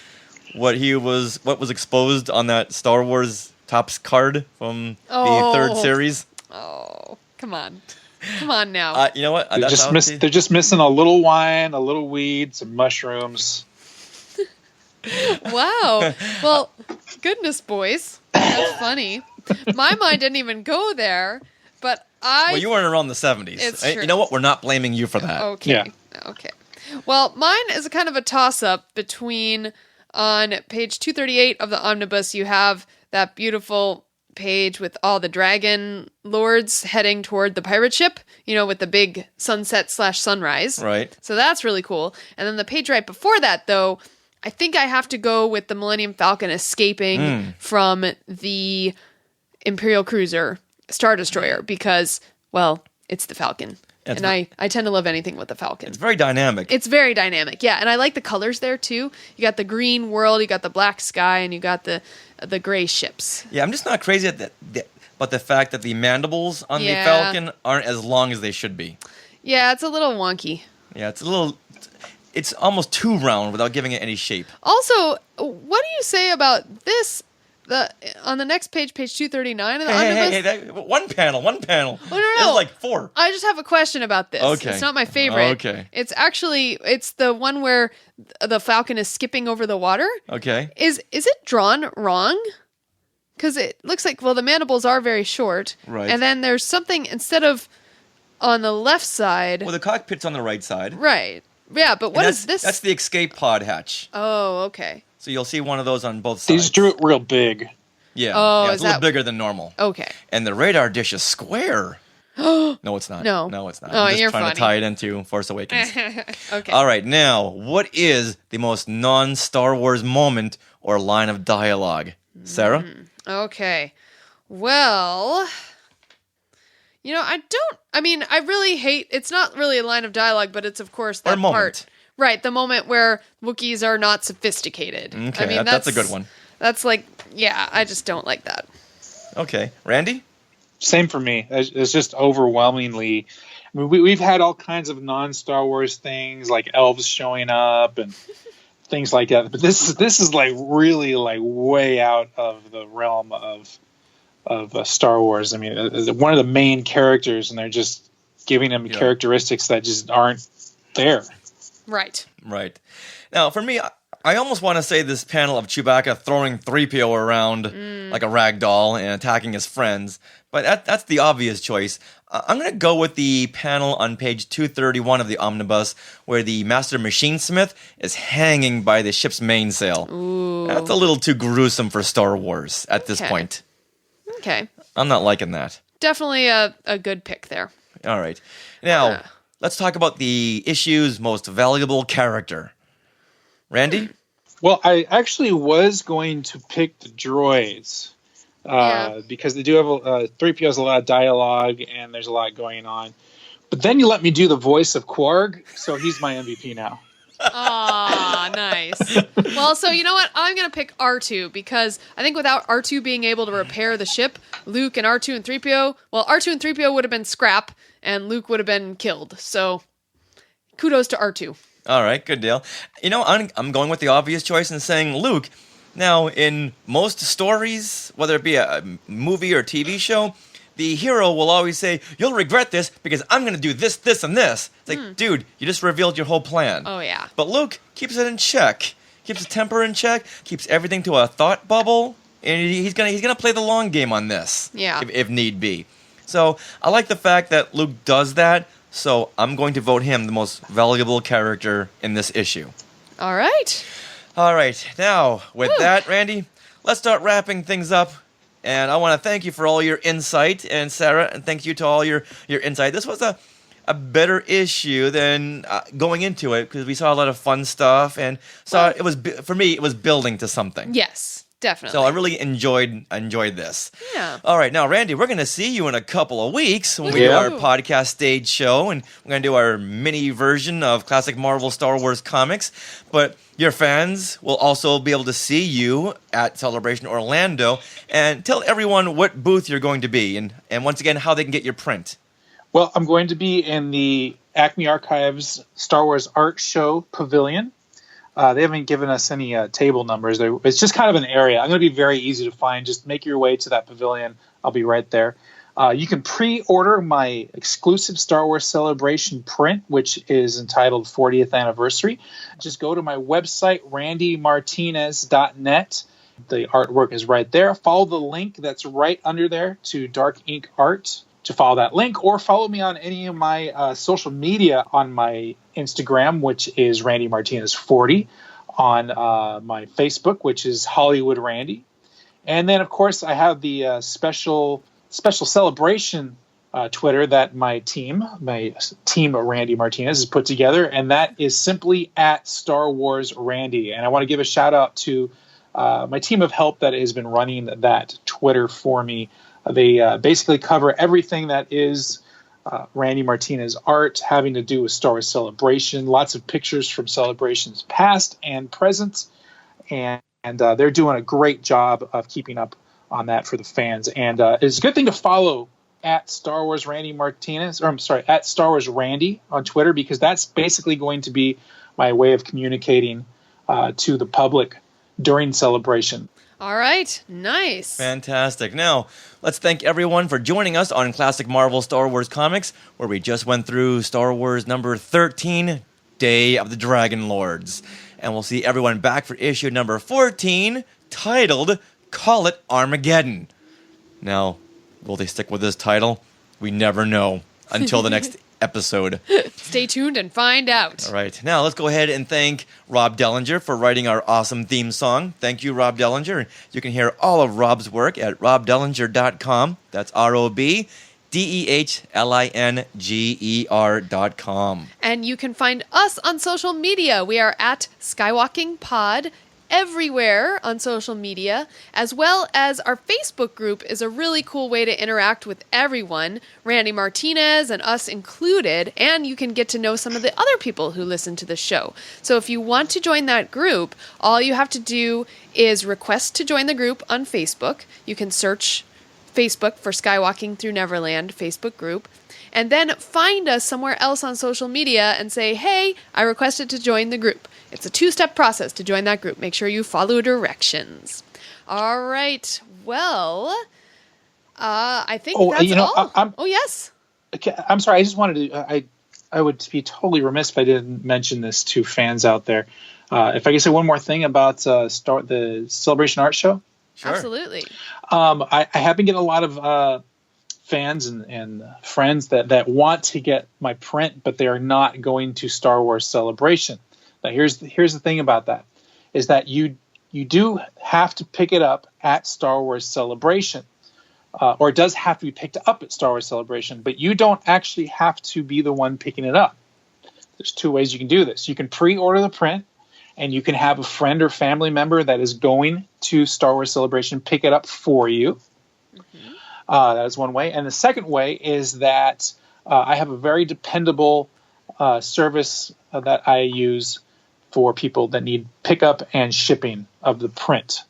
what was exposed on that Star Wars Topps card from the third series. Oh, come on now. You know what? They're just missing a little wine, a little weed, some mushrooms. Wow. Well, goodness, boys. That's funny. My mind didn't even go there, but Well, you weren't around the 70s. It's true. You know what? We're not blaming you for that. Okay. Yeah. Okay. Well, mine is a kind of a toss-up between, on page 238 of the omnibus, you have that beautiful page with all the dragon lords heading toward the pirate ship, with the big sunset/sunrise. Right. So that's really cool. And then the page right before that, though, I think I have to go with the Millennium Falcon escaping from the Imperial cruiser Star Destroyer because, well, it's the Falcon. And I tend to love anything with the Falcon. It's very dynamic. It's very dynamic, yeah. And I like the colors there, too. You got the green world, you got the black sky, and you got the gray ships. Yeah, I'm just not crazy about the fact that the mandibles on the Falcon aren't as long as they should be. Yeah, it's a little wonky. Yeah, it's almost too round without giving it any shape. Also, what do you say about this on the next page, page 239 of the omnibus. One panel. Oh, no. There's like 4. I just have a question about this. Okay. It's not my favorite. Okay. It's the one where the Falcon is skipping over the water. Okay. Is it drawn wrong? Because it looks like, well, the mandibles are very short. Right. And then there's something, instead of on the left side. Well, the cockpit's on the right side. Right. Yeah, but what is this? That's the escape pod hatch. Oh, okay. So you'll see one of those on both They sides. just drew it real big. Yeah. Oh, it's a little bigger than normal. Okay. And the radar dish is square. No, it's not. No. No, it's not. Oh, I'm just you're trying funny. to tie it into Force Awakens. Okay. All right, now, what is the most non-Star Wars moment or line of dialogue? Sarah? Okay. Well, I really hate, it's not really a line of dialogue, but it's, of course, that Or moment. part. Right, the moment where Wookiees are not sophisticated. Okay, that's a good one. That's like, yeah, I just don't like that. Okay. Randy? Same for me. It's just overwhelmingly. I mean, we've had all kinds of non-Star Wars things like elves showing up and things like that, but this is like really like way out of the realm of Star Wars. I mean, one of the main characters, and they're just giving him characteristics that just aren't there. Right. Right. Now, for me, I almost want to say this panel of Chewbacca throwing 3PO around like a rag doll and attacking his friends, but that's the obvious choice. I'm going to go with the panel on page 231 of the omnibus where the Master Machinesmith is hanging by the ship's mainsail. Ooh. That's a little too gruesome for Star Wars at this point. Okay. I'm not liking that. Definitely a good pick there. All right. Now, let's talk about the issue's most valuable character. Randy? Well, I actually was going to pick the droids because they do have 3PO has a lot of dialogue and there's a lot going on. But then you let me do the voice of Quarg, so he's my MVP now. Aw, nice. Well, so you know what? I'm going to pick R2 because I think without R2 being able to repair the ship, Luke and R2 and 3PO, well, R2 and 3PO would have been scrap and Luke would have been killed. So kudos to R2. All right, good deal. You know, I'm going with the obvious choice and saying Luke. Now, in most stories, whether it be a movie or TV show, the hero will always say, "You'll regret this because I'm going to do this, this, and this." It's like, dude, you just revealed your whole plan. Oh, yeah. But Luke keeps it in check, keeps his temper in check, keeps everything to a thought bubble, and he's gonna play the long game on this, if need be. So I like the fact that Luke does that. So I'm going to vote him the most valuable character in this issue. All right. All right. Now, with that, Randy, let's start wrapping things up. And I want to thank you for all your insight, and Sarah, and thank you to all your insight. This was a better issue than going into it because we saw a lot of fun stuff, and it was for me it was building to something. Yes. Definitely. So I really enjoyed this. Yeah. All right, now Randy, we're going to see you in a couple of weeks when we do our podcast stage show, and we're going to do our mini version of classic Marvel Star Wars comics. But your fans will also be able to see you at Celebration Orlando, and tell everyone what booth you're going to be, and once again how they can get your print. Well, I'm going to be in the Acme Archives Star Wars Art Show Pavilion. They haven't given us any table numbers. It's just kind of an area. I'm going to be very easy to find. Just make your way to that pavilion. I'll be right there. You can pre-order my exclusive Star Wars Celebration print, which is entitled 40th Anniversary. Just go to my website, randymartinez.net. The artwork is right there. Follow the link that's right under there to Dark Ink Art to follow that link, or follow me on any of my social media on my Instagram, which is Randy Martinez 40, on my Facebook, which is Hollywood Randy. And then, of course, I have the special celebration Twitter that my team Randy Martinez has put together, and that is simply at Star Wars Randy. And I want to give a shout out to my team of help that has been running that Twitter for me. They basically cover everything that is Randy Martinez art having to do with Star Wars Celebration. Lots of pictures from Celebrations past and present, and they're doing a great job of keeping up on that for the fans. And it's a good thing to follow at Star Wars Randy Martinez, or I'm sorry, at Star Wars Randy on Twitter, because that's basically going to be my way of communicating to the public during Celebration. All right. Nice. Fantastic. Now, let's thank everyone for joining us on Classic Marvel Star Wars Comics, where we just went through Star Wars number 13, Day of the Dragon Lords. And we'll see everyone back for issue number 14, titled Call It Armageddon. Now, will they stick with this title? We never know until the next episode. Stay tuned and find out. All right. Now, let's go ahead and thank Rob Dellinger for writing our awesome theme song. Thank you, Rob Dellinger. You can hear all of Rob's work at robdellinger.com. That's ROBDEHLINGER.com. And you can find us on social media. We are at Skywalking Pod everywhere on social media, as well as our Facebook group is a really cool way to interact with everyone, Randy Martinez and us included, and you can get to know some of the other people who listen to the show. So if you want to join that group, all you have to do is request to join the group on Facebook. You can search Facebook for Skywalking Through Neverland Facebook group, and then find us somewhere else on social media and say, hey, I requested to join the group. It's a 2-step process to join that group. Make sure you follow directions. All right. Well, I think that's all. Oh, yes. Okay, I'm sorry. I just wanted to. I would be totally remiss if I didn't mention this to fans out there. If I could say one more thing about the Celebration Art Show. Sure. Absolutely. I have been getting a lot of fans and friends that want to get my print, but they are not going to Star Wars Celebration. Now, here's the thing about that, is that you do have to pick it up at Star Wars Celebration, or it does have to be picked up at Star Wars Celebration, but you don't actually have to be the one picking it up. There's 2 ways you can do this. You can pre-order the print, and you can have a friend or family member that is going to Star Wars Celebration pick it up for you. Mm-hmm. That is one way. And the second way is that I have a very dependable service that I use for people that need pickup and shipping of the print.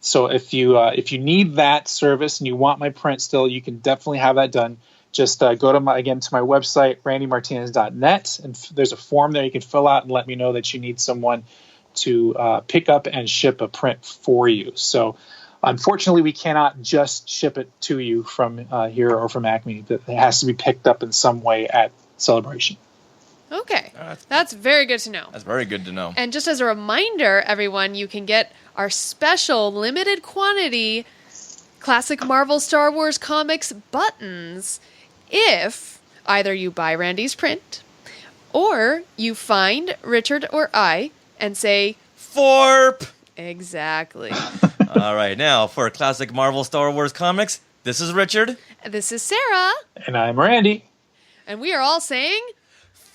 So if you need that service and you want my print still, you can definitely have that done. Just go to my website, randymartinez.net, and there's a form there you can fill out and let me know that you need someone to pick up and ship a print for you. So unfortunately, we cannot just ship it to you from here or from Acme. It has to be picked up in some way at Celebration. Okay. That's very good to know. That's very good to know. And just as a reminder, everyone, you can get our special limited quantity Classic Marvel Star Wars Comics buttons if either you buy Randy's print or you find Richard or I and say, Forp! Exactly. All right, now for Classic Marvel Star Wars Comics, this is Richard. This is Sarah. And I'm Randy. And we are all saying,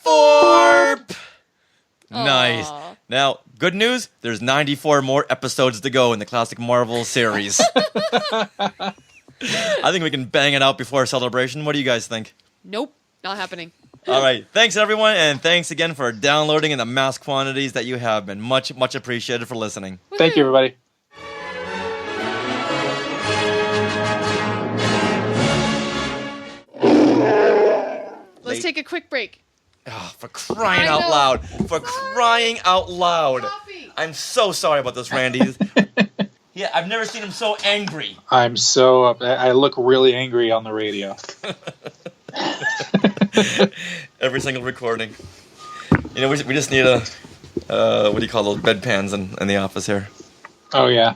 Forp! Nice. Aww. Now, good news, there's 94 more episodes to go in the Classic Marvel series. I think we can bang it out before Celebration. What do you guys think? Nope, not happening. All right. Thanks, everyone, and thanks again for downloading in the mass quantities that you have been. Much, much appreciated for listening. Thank you, everybody. Let's take a quick break. Oh, for crying out loud. For crying out loud. Coffee. I'm so sorry about this, Randy. Yeah, I've never seen him so angry. I'm so I look really angry on the radio. Every single recording. You know, we just need a, what do you call those bedpans in the office here? Oh, yeah.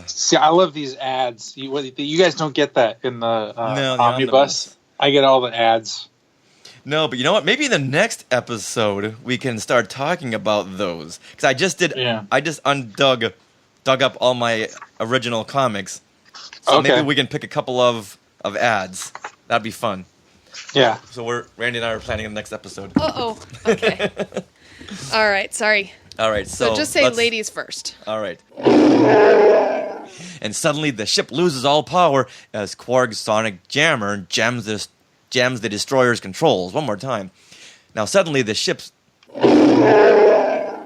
See, I love these ads. You guys don't get that in the omnibus. I get all the ads. No, but you know what? Maybe in the next episode we can start talking about those. Because I just dug up all my original comics. So maybe we can pick a couple of ads. That'd be fun. Yeah. So Randy and I are planning the next episode. Uh-oh. Okay. All right. Sorry. All right. So just say ladies first. All right. And suddenly the ship loses all power as Quarg's sonic jammer jams the destroyer's controls. One more time. Now suddenly the ship's... Yeah,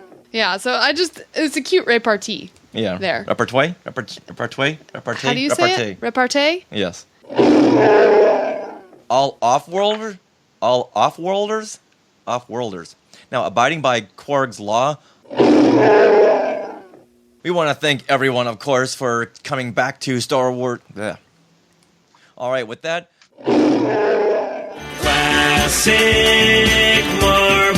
so it's a cute repartee. Yeah. There. Repartee? How do you say it? Repartee? Yes. All off-worlders? Off-worlders? Now, abiding by Quarg's law... We want to thank everyone, of course, for coming back to Star Wars. Yeah. All right, with that. Classic Marvel.